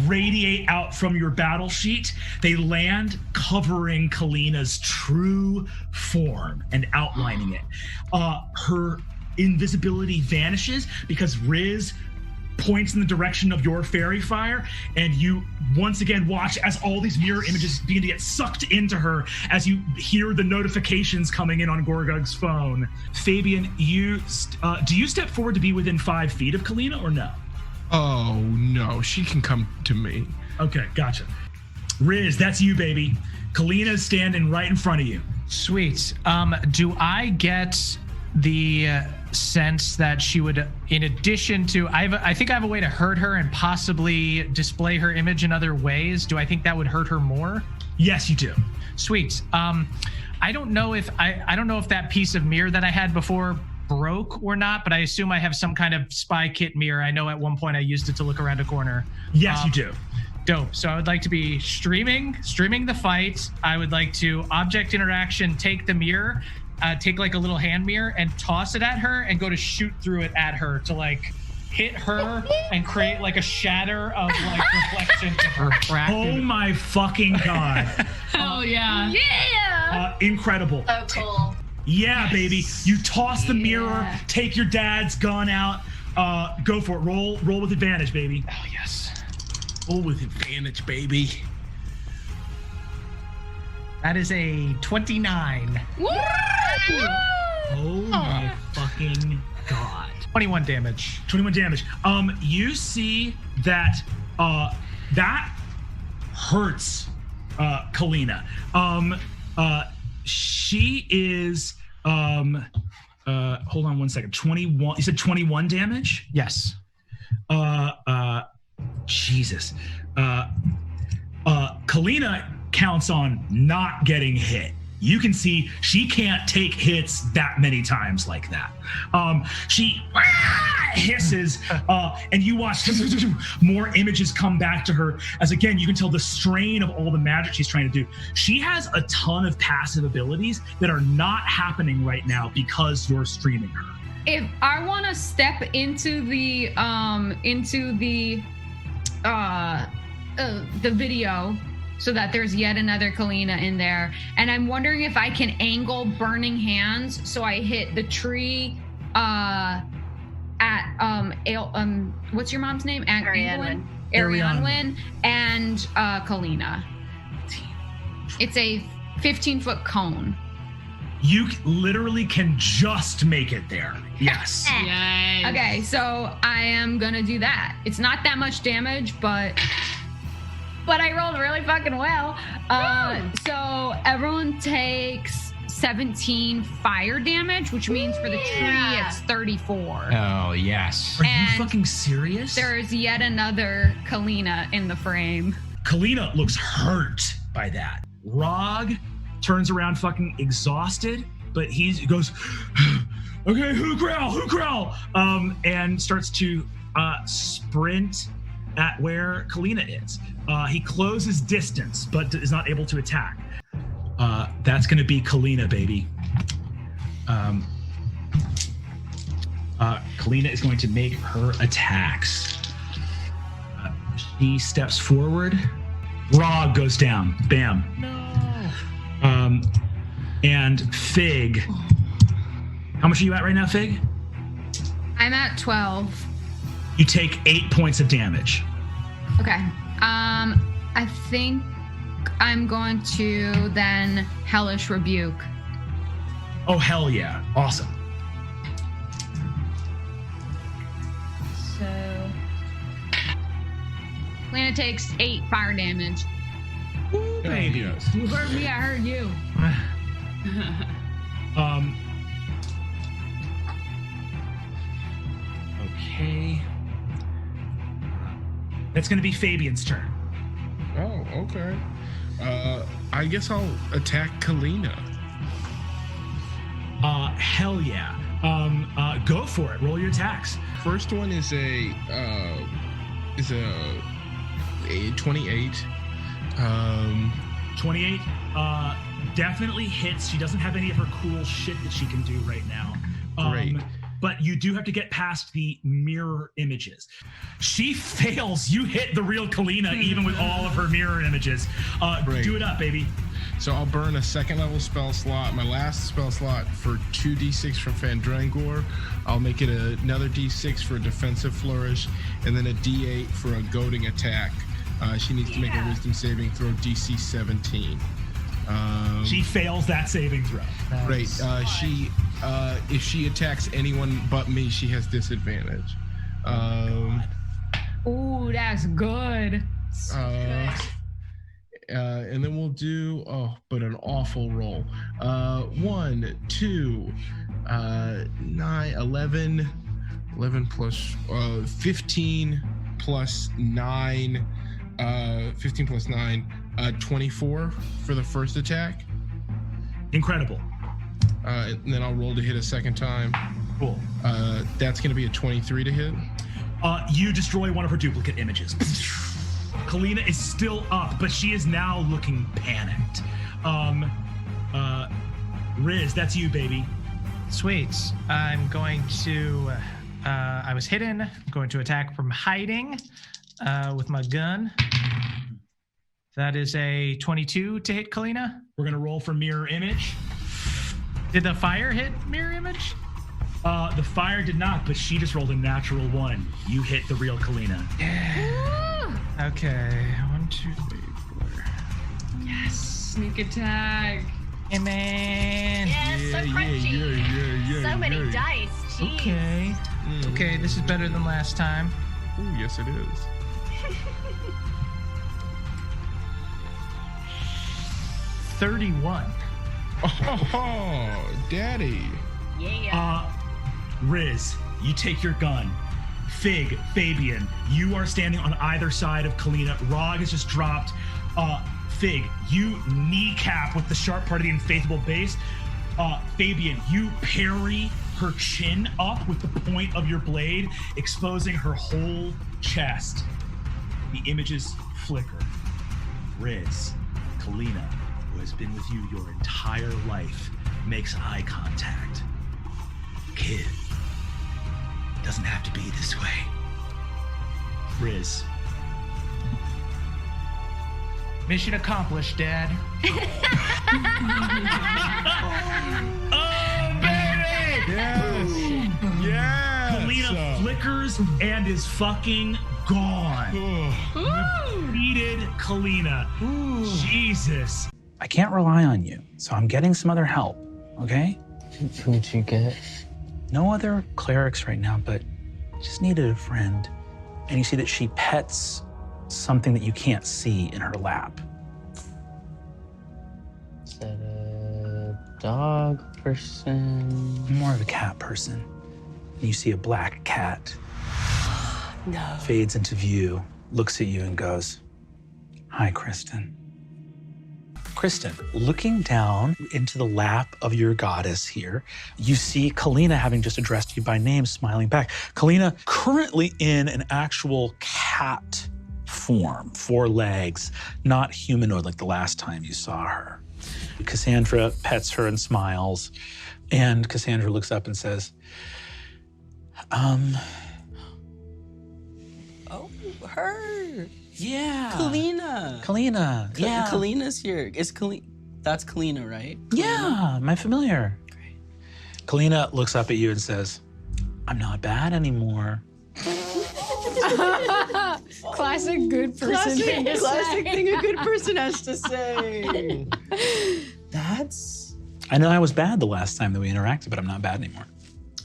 radiate out from your battle sheet. They land covering Kalina's true form and outlining it. Her invisibility vanishes because Riz points in the direction of your fairy fire, and you once again watch as all these mirror images begin to get sucked into her as you hear the notifications coming in on Gorgug's phone. Fabian, do you step forward to be within 5 feet of Kalina or no? Oh, no, she can come to me. Okay, gotcha. Riz, that's you, baby. Kalina's standing right in front of you. Sweet. Do I get the sense that she would, in addition to, I think I have a way to hurt her and possibly display her image in other ways. Do I think that would hurt her more? Yes, you do. Sweet. I don't know if that piece of mirror that I had before broke or not, but I assume I have some kind of spy kit mirror. I know at one point I used it to look around a corner. Yes, you do. Dope. So I would like to be streaming the fight. I would like to object interaction, take the mirror, take like a little hand mirror and toss it at her and go to shoot through it at her to like hit her and create like a shatter of like reflections of her. Oh my fucking God. Hell yeah. Yeah. Incredible. So cool. Yeah, baby. You toss the mirror, take your dad's gun out, go for it. Roll with advantage, baby. Oh, yes. Roll with advantage, baby. That is a 29. Woo! Oh my fucking God. 21 damage. 21 damage. You see that that hurts Kalina. She is hold on one second. 21. You said 21 damage? Yes. Jesus. Kalina counts on not getting hit. You can see she can't take hits that many times like that. She hisses, and you watch more images come back to her as, again, you can tell the strain of all the magic she's trying to do. She has a ton of passive abilities that are not happening right now because you're streaming her. If I want to step into the video so that there's yet another Kalina in there, and I'm wondering if I can angle burning hands so I hit the tree at what's your mom's name? Arianwin and Kalina. It's a 15-foot cone. You literally can just make it there. Yes. Yes. Okay, so I am gonna do that. It's not that much damage, but I rolled really fucking well. So everyone takes 17 fire damage, which means for the tree it's 34. Oh, yes. Are you fucking serious? There's yet another Kalina in the frame. Kalina looks hurt by that. Rog turns around fucking exhausted, but he goes, okay, who growl? And starts to sprint at where Kalina is. He closes distance, but is not able to attack. That's going to be Kalina, baby. Kalina is going to make her attacks. She steps forward. Rog goes down. Bam. No. And Fig. How much are you at right now, Fig? I'm at 12. You take 8 points of damage. Okay. I think I'm going to then Hellish Rebuke. Oh, hell yeah. Awesome. So Lana takes 8 fire damage. Ooh, baby. Yes. You heard me, I heard you. Okay. That's going to be Fabian's turn. Oh, okay. I guess I'll attack Kalina. Hell yeah. Go for it. Roll your attacks. First one is a 28. 28 definitely hits. She doesn't have any of her cool shit that she can do right now. Great. But you do have to get past the mirror images. She fails. You hit the real Kalina even with all of her mirror images. Great. Do it up, baby. So I'll burn a second level spell slot, my last spell slot for 2d6 for Fandrangor. I'll make it another d6 for a defensive flourish, and then a d8 for a goading attack. She needs to make a wisdom saving throw DC 17. She fails that saving throw. Great. If she attacks anyone but me, she has disadvantage. Ooh, that's good. And then we'll do but an awful roll. 1, 2, 9, 11 plus 15 plus 9. 15 plus 9, 24 for the first attack. Incredible. And then I'll roll to hit a second time. Cool. That's going to be a 23 to hit. You destroy one of her duplicate images. Kalina is still up, but she is now looking panicked. Riz, that's you, baby. Sweet. I'm going to. I was hidden. I'm going to attack from hiding with my gun. That is a 22 to hit Kalina. We're going to roll for mirror image. Did the fire hit mirror image? The fire did not, but she just rolled a natural 1. You hit the real Kalina. Okay. 1, 2, 3, 4. Yes. Sneak attack. Hey, man. Yeah, so crunchy. So many dice. Jeez. Okay. Okay, this is better than last time. Oh, yes, it is. 31. Oh, daddy. Yeah. Riz, you take your gun. Fig, Fabian, you are standing on either side of Kalina. Rog has just dropped. Fig, you kneecap with the sharp part of the unfaithful base. Fabian, you parry her chin up with the point of your blade, exposing her whole chest. The images flicker. Riz, Kalina, who has been with you your entire life, makes eye contact. Kid, it doesn't have to be this way. Riz. Mission accomplished, Dad. Oh, baby! Yes. Yes. Kalina flickers and is fucking gone. Defeated Kalina. Jesus. I can't rely on you, so I'm getting some other help, okay? Who'd you get? No other clerics right now, but just needed a friend. And you see that she pets something that you can't see in her lap. Is that a dog person? More of a cat person. And you see a black cat. No. Fades into view, looks at you and goes, "Hi, Kristen." Kristen, looking down into the lap of your goddess here, you see Kalina, having just addressed you by name, smiling back. Kalina, currently in an actual cat form, 4 legs, not humanoid like the last time you saw her. Cassandra pets her and smiles, and Cassandra looks up and says, Oh, her. Yeah. Kalina. Yeah. Kalina's here. That's Kalina, right? Yeah, my familiar. Great. Kalina looks up at you and says, "I'm not bad anymore." Classic good person thing to Classic say. thing a good person has to say. That's I know I was bad the last time that we interacted, but I'm not bad anymore.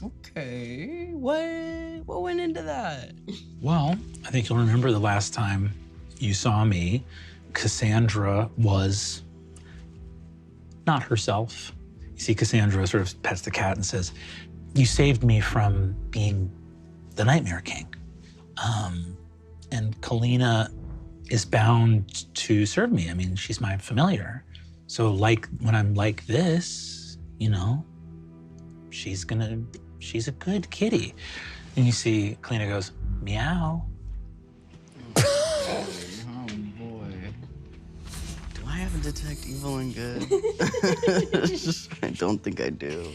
okay. What went into that? Well, I think you'll remember the last time you saw me, Cassandra was not herself. You see Cassandra sort of pets the cat and says, "You saved me from being the Nightmare King." And Kalina is bound to serve me. I mean, she's my familiar. So like when I'm like this, you know, she's a good kitty. And you see Kalina goes, "Meow." Oh boy. Do I have a detect evil and good? I don't think I do.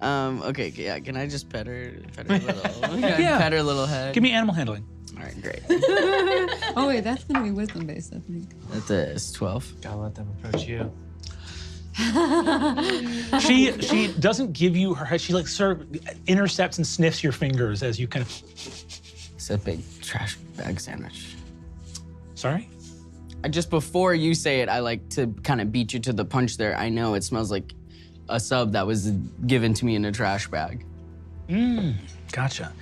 Okay, yeah, can I just pet her a little? Yeah. Pet her little head. Give me animal handling. All right, great. Oh wait, that's gonna be wisdom based, I think. That is 12. Gotta let them approach you. She doesn't give you her head. She like sort of intercepts and sniffs your fingers as you kind of. It's a big trash bag sandwich. Sorry? Just before you say it, I like to kind of beat you to the punch there. I know it smells like a sub that was given to me in a trash bag. Gotcha.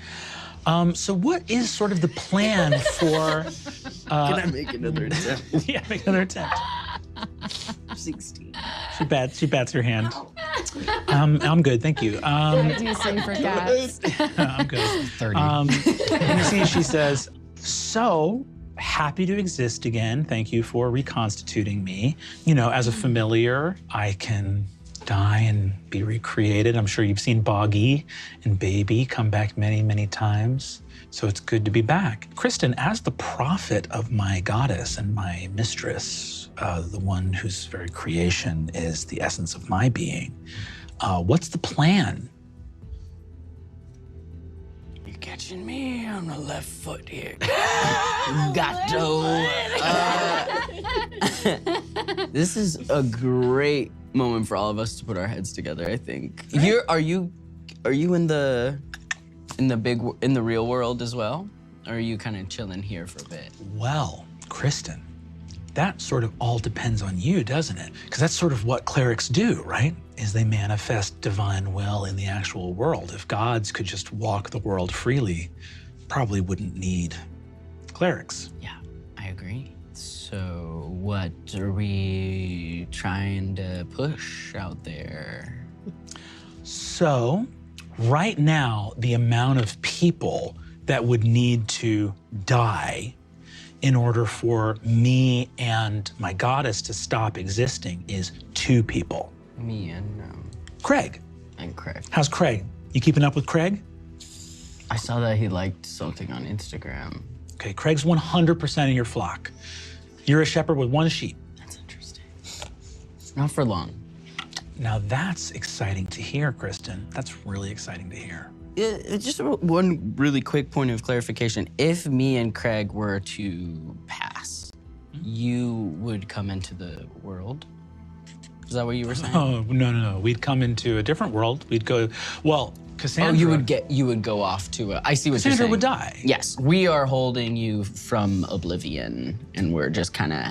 So what is sort of the plan for... Can I make another attempt? Yeah, make another attempt. 16. She bats your hand. I'm good, thank you. Decent for cats. I'm good. 30. And you see, she says, so happy to exist again. Thank you for reconstituting me. You know, as a familiar, I can die and be recreated. I'm sure you've seen Boggy and Baby come back many, many times. So it's good to be back. Kristen, as the prophet of my goddess and my mistress, the one whose very creation is the essence of my being, what's the plan? You're catching me on the left foot here. Gato. This is a great moment for all of us to put our heads together, I think. Are you in the real world as well? Or are you kind of chilling here for a bit? Well, Kristen, that sort of all depends on you, doesn't it? Because that's sort of what clerics do, right? Is they manifest divine will in the actual world. If gods could just walk the world freely, probably wouldn't need clerics. Yeah, I agree. So what are we trying to push out there? So, right now, the amount of people that would need to die in order for me and my goddess to stop existing is 2 people. Me and Craig. And Craig. How's Craig? You keeping up with Craig? I saw that he liked something on Instagram. Okay, Craig's 100% in your flock. You're a shepherd with 1 sheep. That's interesting. Not for long. Now that's exciting to hear, Kristen. That's really exciting to hear. Just one really quick point of clarification. If me and Craig were to pass, you would come into the world? Is that what you were saying? Oh, no. We'd come into a different world. We'd go, well, Cassandra. Oh, you would go off to I see what you're saying. Cassandra would die. Yes, we are holding you from oblivion, and we're just kind of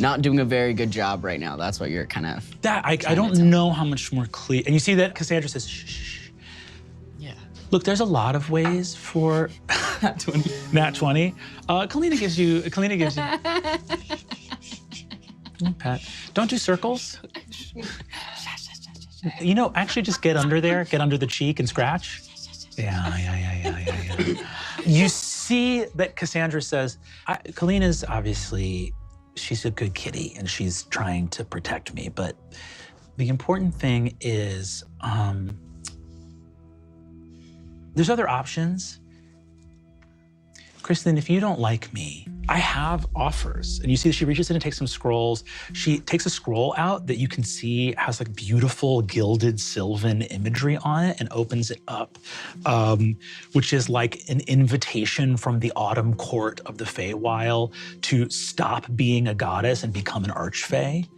not doing a very good job right now. That's what you're kind of. I don't know how much more clear. And you see that Cassandra says, shh. Yeah. Look, there's a lot of ways for Nat 20. Nat 20. Kalina gives you. Pat, don't do circles. You know, actually just get under there, get under the cheek and scratch. Yeah. You see that Cassandra says, Kalina's obviously, she's a good kitty and she's trying to protect me, but the important thing is there's other options. Kristen, if you don't like me, I have offers. And you see she reaches in and takes some scrolls. She takes a scroll out that you can see has like beautiful gilded sylvan imagery on it and opens it up, which is like an invitation from the autumn court of the Feywild to stop being a goddess and become an archfey.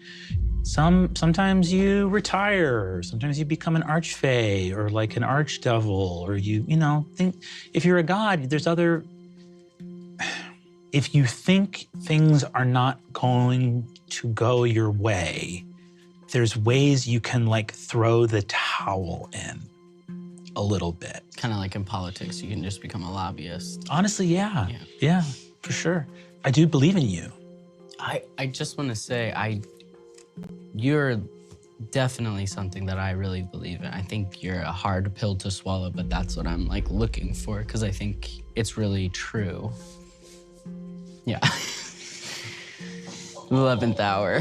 Sometimes you retire, sometimes you become an archfey or like an archdevil, or you think if you're a god, there's other. If you think things are not going to go your way, there's ways you can like throw the towel in a little bit. Kind of like in politics, you can just become a lobbyist. Honestly, yeah, for sure. I do believe in you. I just want to say, you're definitely something that I really believe in. I think you're a hard pill to swallow, but that's what I'm like looking for, because I think it's really true. Yeah. 11th hour.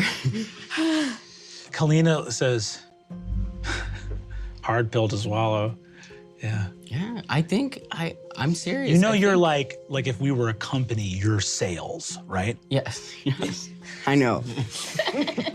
Kalina says, hard pill to swallow. Yeah. Yeah, I think I'm serious. You know, you're like if we were a company, you're sales, right? Yes. I know.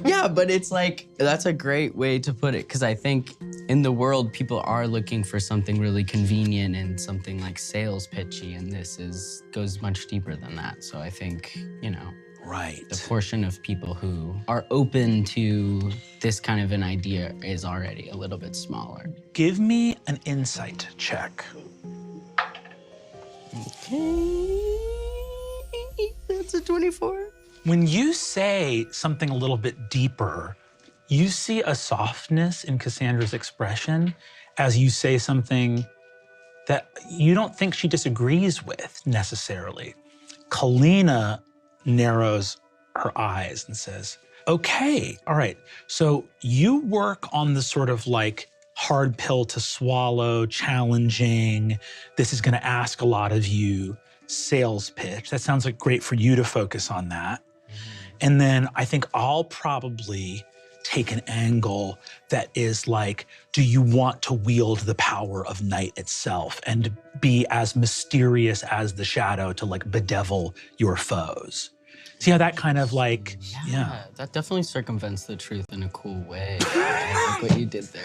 Yeah, but it's like, that's a great way to put it, because I think in the world, people are looking for something really convenient and something like sales pitchy, and this goes much deeper than that. So I think, you know, Right. the portion of people who are open to this kind of an idea is already a little bit smaller. Give me an insight check. Okay. That's a 24. When you say something a little bit deeper, you see a softness in Cassandra's expression as you say something that you don't think she disagrees with necessarily. Kalina narrows her eyes and says, okay, all right, so you work on the sort of like hard pill to swallow, challenging, this is gonna ask a lot of you sales pitch. That sounds like great for you to focus on that. And then I think I'll probably take an angle that is like, do you want to wield the power of night itself and be as mysterious as the shadow to like bedevil your foes? See how that kind of like, yeah. That definitely circumvents the truth in a cool way. I like what you did there.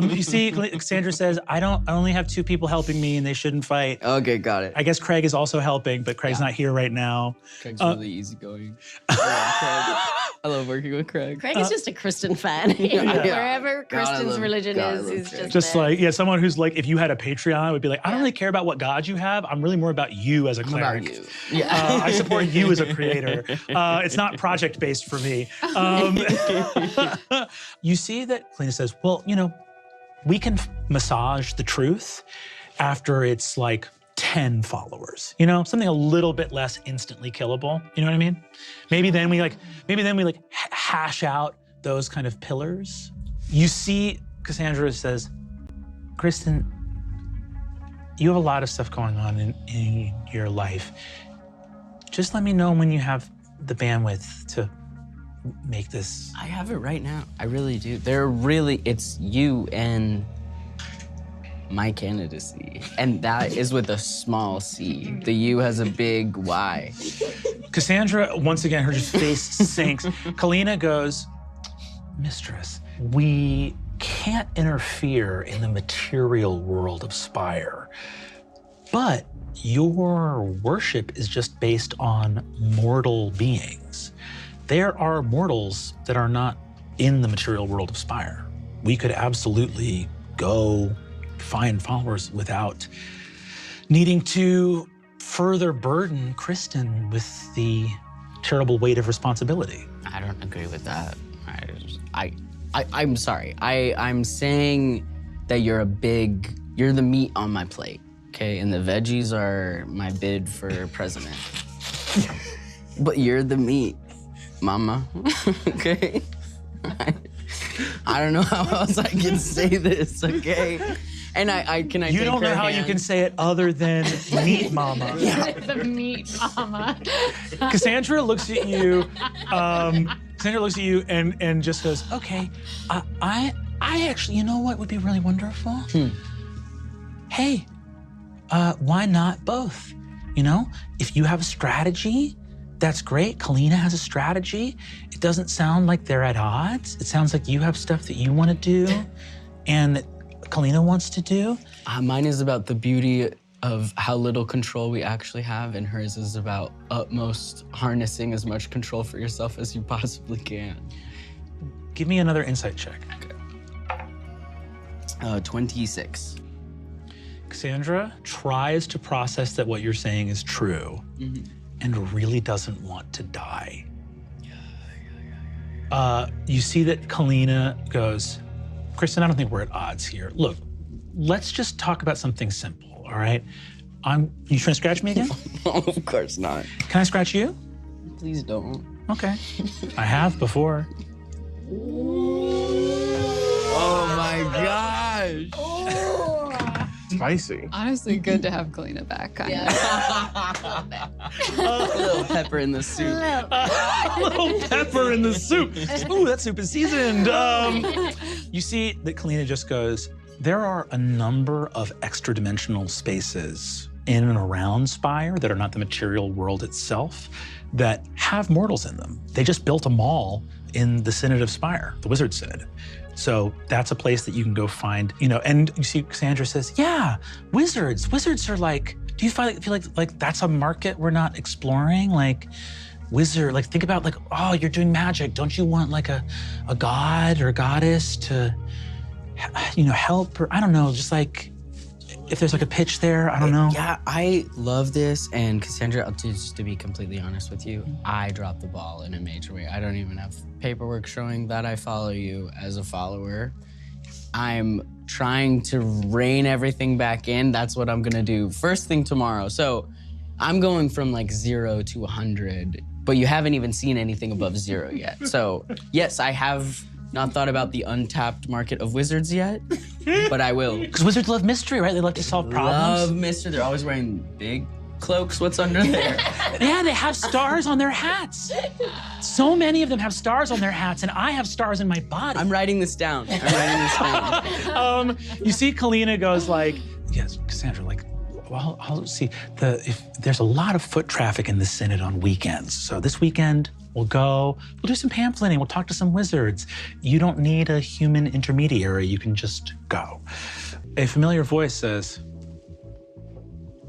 You see, Cassandra says, I only have 2 people helping me and they shouldn't fight. Okay, got it. I guess Craig is also helping, but Craig's not here right now. Craig's really easygoing. I love working with Craig. Craig is just a Kristen fan. Wherever Kristen's religion is, he's just there. Like, yeah, someone who's like, if you had a Patreon, would be like, I don't really care about what God you have. I'm really more about you as a cleric. About you. Yeah. I support you as a creator. It's not project-based for me. You see that Kalina says, well, you know, we can massage the truth after it's like 10 followers, you know, something a little bit less instantly killable. You know what I mean? Maybe then we hash out those kind of pillars. You see, Cassandra says, Kristen, you have a lot of stuff going on in your life. Just let me know when you have the bandwidth to make this. I have it right now. I really do. It's you and my candidacy. And that is with a small c. The U has a big Y. Cassandra, once again, her face sinks. Kalina goes, Mistress, we can't interfere in the material world of Spire, but your worship is just based on mortal beings. There are mortals that are not in the material world of Spire. We could absolutely go find followers without needing to further burden Kristen with the terrible weight of responsibility. I don't agree with that. I'm sorry. I'm saying that you're the meat on my plate, okay? And the veggies are my bid for president. But you're the meat, mama, okay? I don't know how else I can say this, okay? And can I You take don't know her how hand? you can say it other than meat mama. The meat mama. Cassandra looks at you. Cassandra looks at you and just goes, "Okay, I actually, you know what would be really wonderful? Hey, why not both? You know, if you have a strategy, that's great. Kalina has a strategy. It doesn't sound like they're at odds. It sounds like you have stuff that you want to do, and that Kalina wants to do. Mine is about the beauty of how little control we actually have, and hers is about utmost harnessing as much control for yourself as you possibly can. Give me another insight check. Okay. 26. Cassandra tries to process that what you're saying is true and really doesn't want to die. You see that Kalina goes, Kristen, I don't think we're at odds here. Look, let's just talk about something simple, all right? You trying to scratch me again? Of course not. Can I scratch you? Please don't. Okay. I have before. Oh my gosh. Spicy. Honestly, good to have Kalina back, kind of. A little pepper in the soup. A little pepper in the soup. Ooh, that soup is seasoned. You see that Kalina just goes, there are a number of extra-dimensional spaces in and around Spire that are not the material world itself that have mortals in them. They just built a mall in the Synod of Spire, the Wizard Synod. So that's a place that you can go find, and you see Cassandra says, yeah, wizards. Wizards are like, do you feel like that's a market we're not exploring? Like wizard, like think about like, oh, you're doing magic. Don't you want like a god or a goddess to, help? Or I don't know, just like, if there's like a pitch there, I don't know. Yeah, I love this. And Cassandra, just to be completely honest with you, I dropped the ball in a major way. I don't even have paperwork showing that I follow you as a follower. I'm trying to rein everything back in. That's what I'm gonna do first thing tomorrow. So I'm going from like 0 to 100, but you haven't even seen anything above 0 yet. So yes, I have not thought about the untapped market of wizards yet, but I will. Because wizards love mystery, right? They love to solve problems. Love mystery. They're always wearing big cloaks. What's under there? Yeah, they have stars on their hats. So many of them have stars on their hats, and I have stars in my body. I'm writing this down. You see Kalina goes like, yes, Cassandra, like, well, I'll see. If there's a lot of foot traffic in the Synod on weekends. So this weekend, we'll do some pamphleting, we'll talk to some wizards. You don't need a human intermediary, you can just go. A familiar voice says,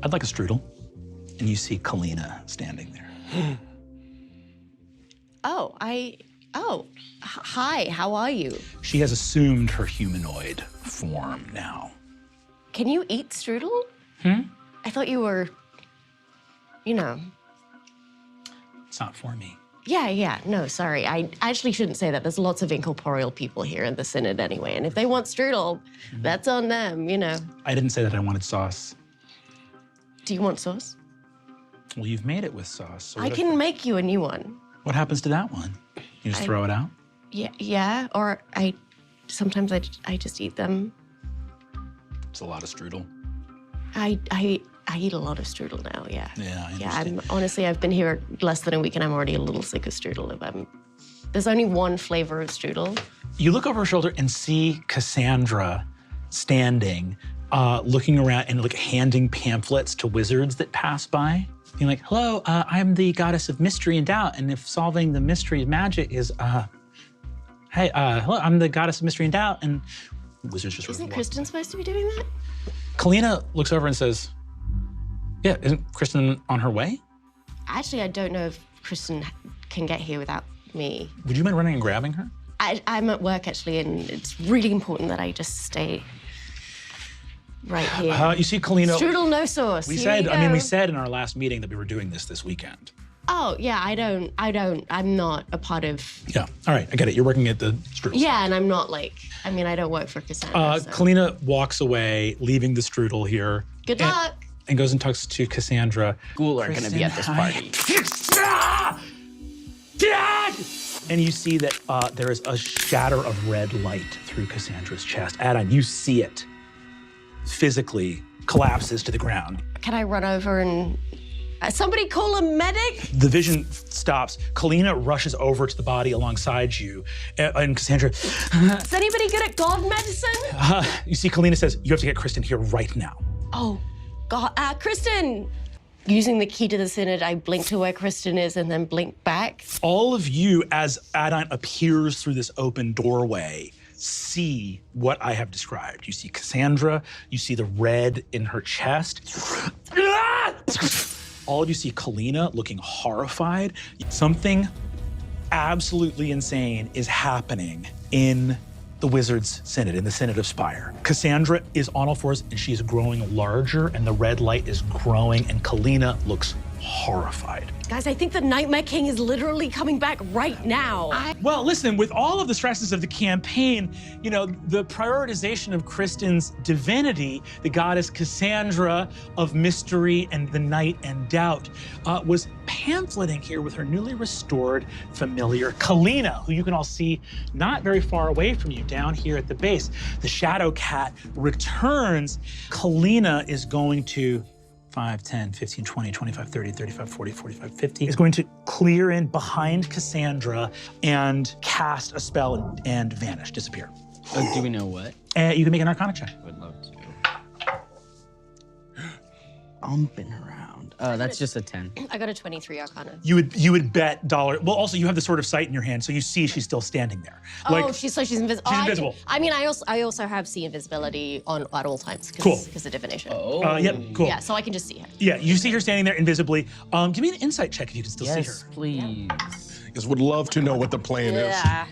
I'd like a strudel. And you see Kalina standing there. Hi, how are you? She has assumed her humanoid form now. Can you eat strudel? I thought you were, It's not for me. Yeah, no, sorry. I actually shouldn't say that. There's lots of incorporeal people here in the Synod anyway, and if they want strudel, that's on them, I didn't say that I wanted sauce. Do you want sauce? Well, you've made it with sauce. So I can make you a new one. What happens to that one? You just throw it out? Yeah, or sometimes I just eat them. It's a lot of strudel. I eat a lot of strudel now, yeah. Yeah, I've been here less than a week and I'm already a little sick of strudel. There's only one flavor of strudel. You look over her shoulder and see Cassandra standing, looking around and like handing pamphlets to wizards that pass by. Being like, hello, I'm the goddess of mystery and doubt, and if solving the mystery magic is, hey, hello, I'm the goddess of mystery and doubt, and wizards just Isn't Kristen supposed to be doing that? Kalina looks over and says, yeah, isn't Kristen on her way? Actually, I don't know if Kristen can get here without me. Would you mind running and grabbing her? I'm at work, actually, and it's really important that I just stay right here. You see Kalina. Strudel, no sauce. We said in our last meeting that we were doing this weekend. Oh, yeah, I'm not a part of... Yeah, all right, I get it. You're working at the strudel. Yeah, and I'm not I don't work for Cassandra. So. Kalina walks away, leaving the strudel here. Good luck. And goes and talks to Cassandra. School are gonna be at this party. Dad! And you see that there is a shatter of red light through Cassandra's chest. Adon, you see it physically collapses to the ground. Can I run over and... somebody call a medic? The vision stops. Kalina rushes over to the body alongside you. And Cassandra... Is anybody good at god medicine? You see Kalina says, you have to get Kristen here right now. Oh, God. Kristen! Using the key to the Synod, I blink to where Kristen is and then blink back. All of you, as Adon appears through this open doorway, see what I have described. You see Cassandra, you see the red in her chest. All of you see Kalina looking horrified. Something absolutely insane is happening in the Wizards' Synod, in the Synod of Spire. Cassandra is on all fours and she is growing larger and the red light is growing and Kalina looks horrified. Guys, I think the Nightmare King is literally coming back right now. Well, listen, with all of the stresses of the campaign, the prioritization of Kristen's divinity, the goddess Cassandra of mystery and the night and doubt, was pamphleting here with her newly restored familiar, Kalina, who you can all see not very far away from you, down here at the base. The Shadow Cat returns. Kalina is going to 5, 10, 15, 20, 25, 30, 35, 40, 45, 50. Is going to clear in behind Cassandra and cast a spell and vanish, disappear. Do we know what? You can make an Arcana check. I would love to. Bumping around. That's just a 10. I got a 23 Arcana. You would bet dollar. Well, also you have the sword of sight in your hand, so you see she's still standing there. Oh, she's invisible. She's invisible. I mean, I also have see invisibility on at all times. Cool. Because of divination. Yep. Cool. Yeah, so I can just see her. Yeah, you see her standing there invisibly. Give me an insight check if you can still see her. Yes, please. Yes, would love to know what the plan is. Yeah.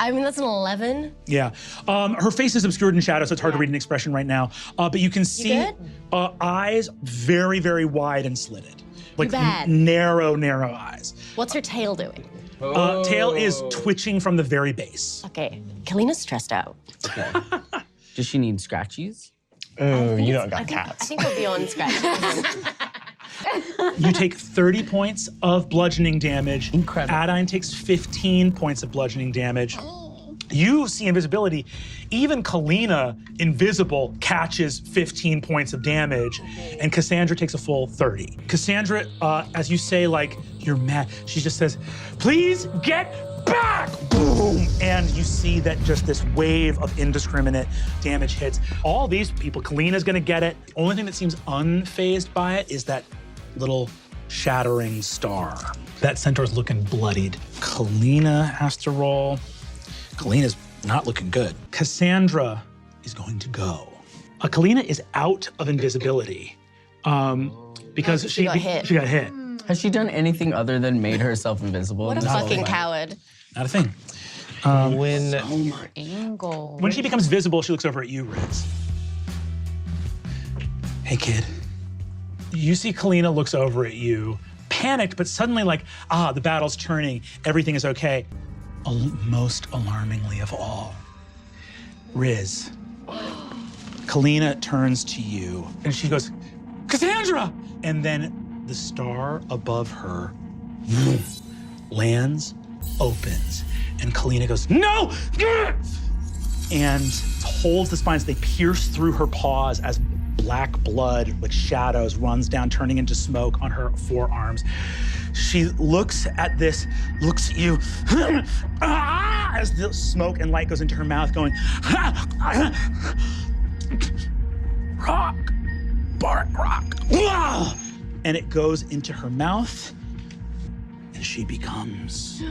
I mean, that's an 11. Yeah. Her face is obscured in shadow, so it's hard to read an expression right now. But you can see eyes very, very wide and slitted. Like bad. narrow eyes. What's her tail doing? Tail is twitching from the very base. Okay, Kalina's stressed out. Okay. Does she need scratchies? Oh, you know I got I cats. think we'll be on scratches. You take 30 points of bludgeoning damage. Incredible. Adine takes 15 points of bludgeoning damage. You see invisibility. Even Kalina, invisible, catches 15 points of damage, and Cassandra takes a full 30. Cassandra, as you say, like, you're mad, she just says, please get back! Boom! And you see that just this wave of indiscriminate damage hits. All these people, Kalina's gonna get it. The only thing that seems unfazed by it is that little shattering star. That centaur's looking bloodied. Kalina has to roll. Kalina's not looking good. Cassandra is going to go. Kalina is out of invisibility because she got hit. She got hit. Has she done anything other than made herself invisible? What a fucking coward. Not a thing. When she becomes visible, she looks over at you, Riz. Hey, kid. You see Kalina looks over at you, panicked, but suddenly like, the battle's turning, everything is okay. Most alarmingly of all, Riz, Kalina turns to you and she goes, Cassandra! And then the star above her lands, opens, and Kalina goes, no! And holds the spines. They pierce through her paws as black blood with shadows runs down, turning into smoke on her forearms. She looks at this, looks at you, as the smoke and light goes into her mouth, going, rock, bark, rock. And it goes into her mouth, and she becomes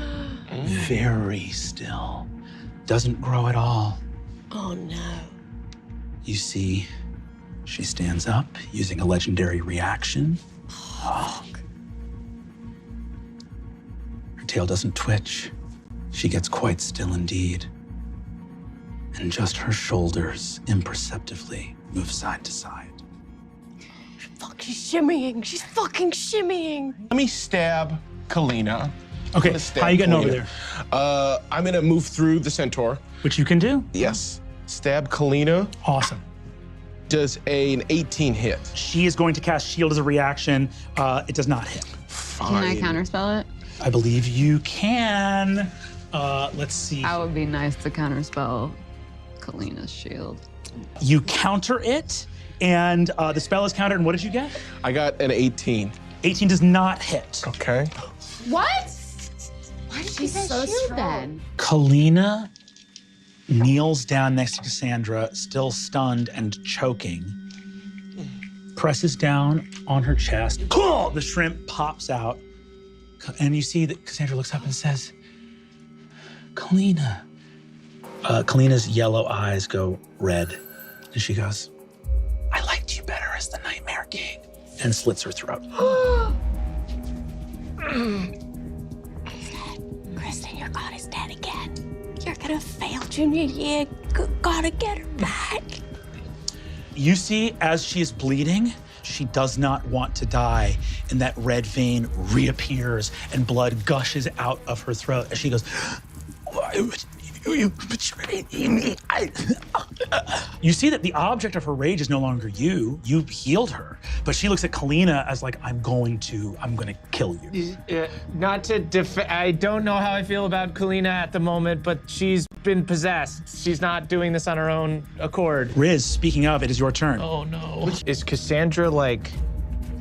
very still. Doesn't grow at all. Oh no. You see, she stands up using a legendary reaction. Her tail doesn't twitch. She gets quite still indeed. And just her shoulders imperceptibly move side to side. Fuck, she's shimmying. She's fucking shimmying. Let me stab Kalina. Okay, how you getting over there? I'm gonna move through the centaur. Which you can do? Yes. Stab Kalina. Awesome. Does an 18 hit? She is going to cast Shield as a reaction. It does not hit. Fine. Can I counterspell it? I believe you can. Let's see. That would be nice to counterspell Kalina's shield. You counter it, and the spell is countered, and what did you get? I got an 18. 18 does not hit. Okay. What? Why did she say so shield strong. then? Kalina kneels down next to Cassandra, still stunned and choking, presses down on her chest. The shrimp pops out, and you see that Cassandra looks up and says, Kalina. Kalina's yellow eyes go red, and she goes, I liked you better as the Nightmare King, and slits her throat. Kristen, your god is dead again. You're gonna fail junior year. Gotta get her back. You see, as she is bleeding, she does not want to die, and that red vein reappears and blood gushes out of her throat as she goes, why would you betray me? You see that the object of her rage is no longer you. You've healed her, but she looks at Kalina as like, I'm gonna kill you. Not to I don't know how I feel about Kalina at the moment, but she's been possessed. She's not doing this on her own accord. Riz, speaking of, it is your turn. Oh no. Is Cassandra like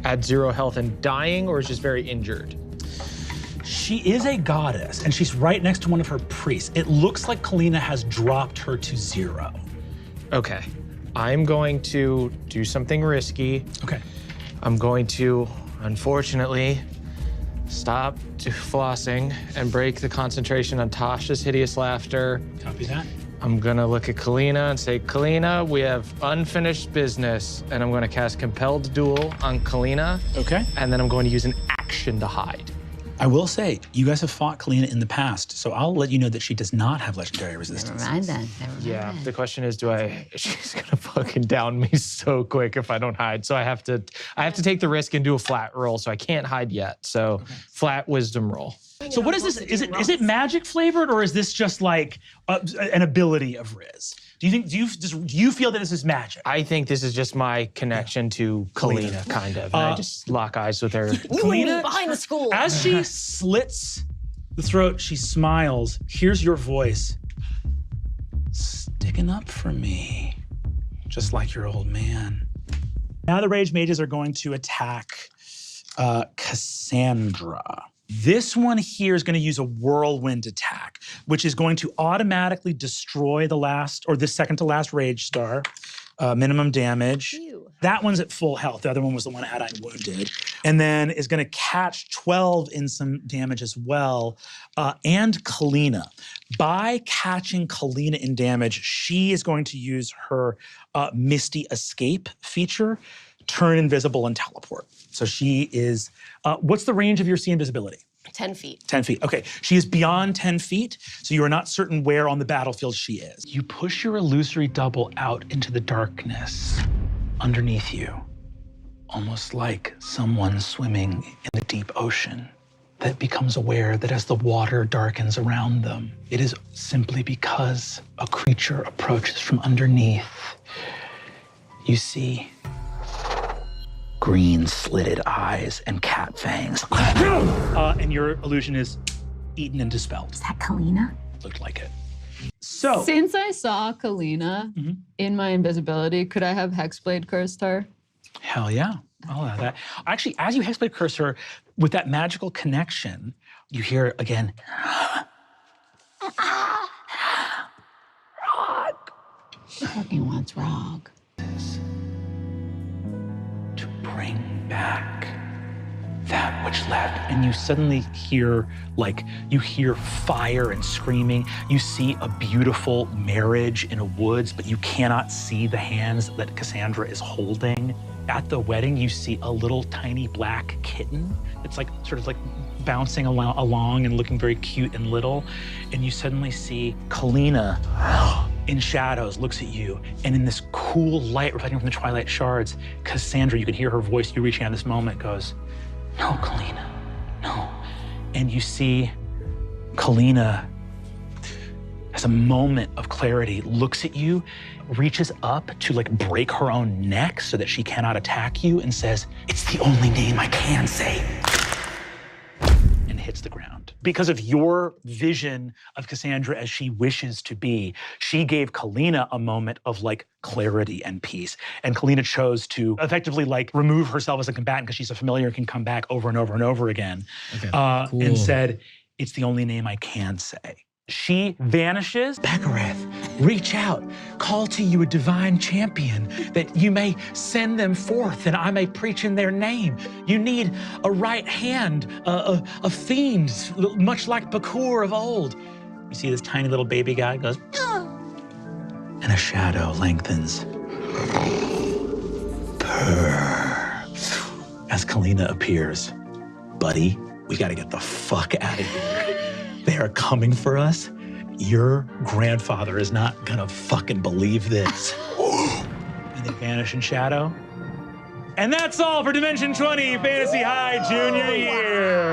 at 0 health and dying, or is just very injured? She is a goddess, and she's right next to one of her priests. It looks like Kalina has dropped her to 0. Okay. I'm going to do something risky. Okay. I'm going to, unfortunately, stop flossing and break the concentration on Tasha's hideous laughter. Copy that. I'm gonna look at Kalina and say, Kalina, we have unfinished business. And I'm gonna cast Compelled Duel on Kalina. Okay. And then I'm going to use an action to hide. I will say, you guys have fought Kalina in the past, so I'll let you know that she does not have legendary resistance. Never mind then. Never mind. Yeah, the question is, she's gonna fucking down me so quick if I don't hide. So I have to take the risk and do a flat roll, so I can't hide yet. So flat wisdom roll. So what is this? Is it magic flavored, or is this just like an ability of Riz? Do you feel that this is magic? I think this is just my connection to Kalina, kind of. And I just lock eyes with her. Kalina, behind the school. As she slits the throat, she smiles. Here's your voice. Sticking up for me, just like your old man. Now the Rage Mages are going to attack Cassandra. This one here is going to use a whirlwind attack, which is going to automatically destroy the last, or the second to last Rage Star, minimum damage. Ew. That one's at full health. The other one was the one that had I'm wounded. And then is going to catch 12 in some damage as well, and Kalina. By catching Kalina in damage, she is going to use her Misty Escape feature, turn invisible and teleport. So she is, what's the range of your see invisibility? 10 feet. 10 feet, okay. She is beyond 10 feet, so you are not certain where on the battlefield she is. You push your illusory double out into the darkness underneath you, almost like someone swimming in the deep ocean that becomes aware that as the water darkens around them, it is simply because a creature approaches from underneath. You see green slitted eyes and cat fangs. And your illusion is eaten and dispelled. Is that Kalina? Looked like it. So, since I saw Kalina in my invisibility, could I have Hexblade cursed her? Hell yeah, I'll allow that. Actually, as you Hexblade curse her, with that magical connection, you hear again, She fucking wants Rog. To bring back that which left. And you suddenly hear, you hear fire and screaming. You see a beautiful marriage in a woods, but you cannot see the hands that Cassandra is holding. At the wedding, you see a little tiny black kitten. It's sort of bouncing along and looking very cute and little. And you suddenly see Kalina in shadows, looks at you, and in this cool light reflecting from the twilight shards, Cassandra, you can hear her voice, you reaching out in this moment, goes, "No, Kalina, no." And you see Kalina has a moment of clarity, looks at you, reaches up to break her own neck so that she cannot attack you, and says, "It's the only name I can say," and hits the ground. Because of your vision of Cassandra as she wishes to be, she gave Kalina a moment of clarity and peace. And Kalina chose to effectively remove herself as a combatant because she's a familiar and can come back over and over and over again. Okay, cool. And said, "It's the only name I can say." She vanishes. Baccarat, reach out, call to you a divine champion that you may send them forth and I may preach in their name. You need a right hand, a fiend, much like Bakur of old. You see this tiny little baby guy goes, and a shadow lengthens. Purr. As Kalina appears, buddy, we gotta get the fuck out of here. They are coming for us. Your grandfather is not gonna fucking believe this. And they vanish in shadow. And that's all for Dimension 20 Fantasy High Junior Year.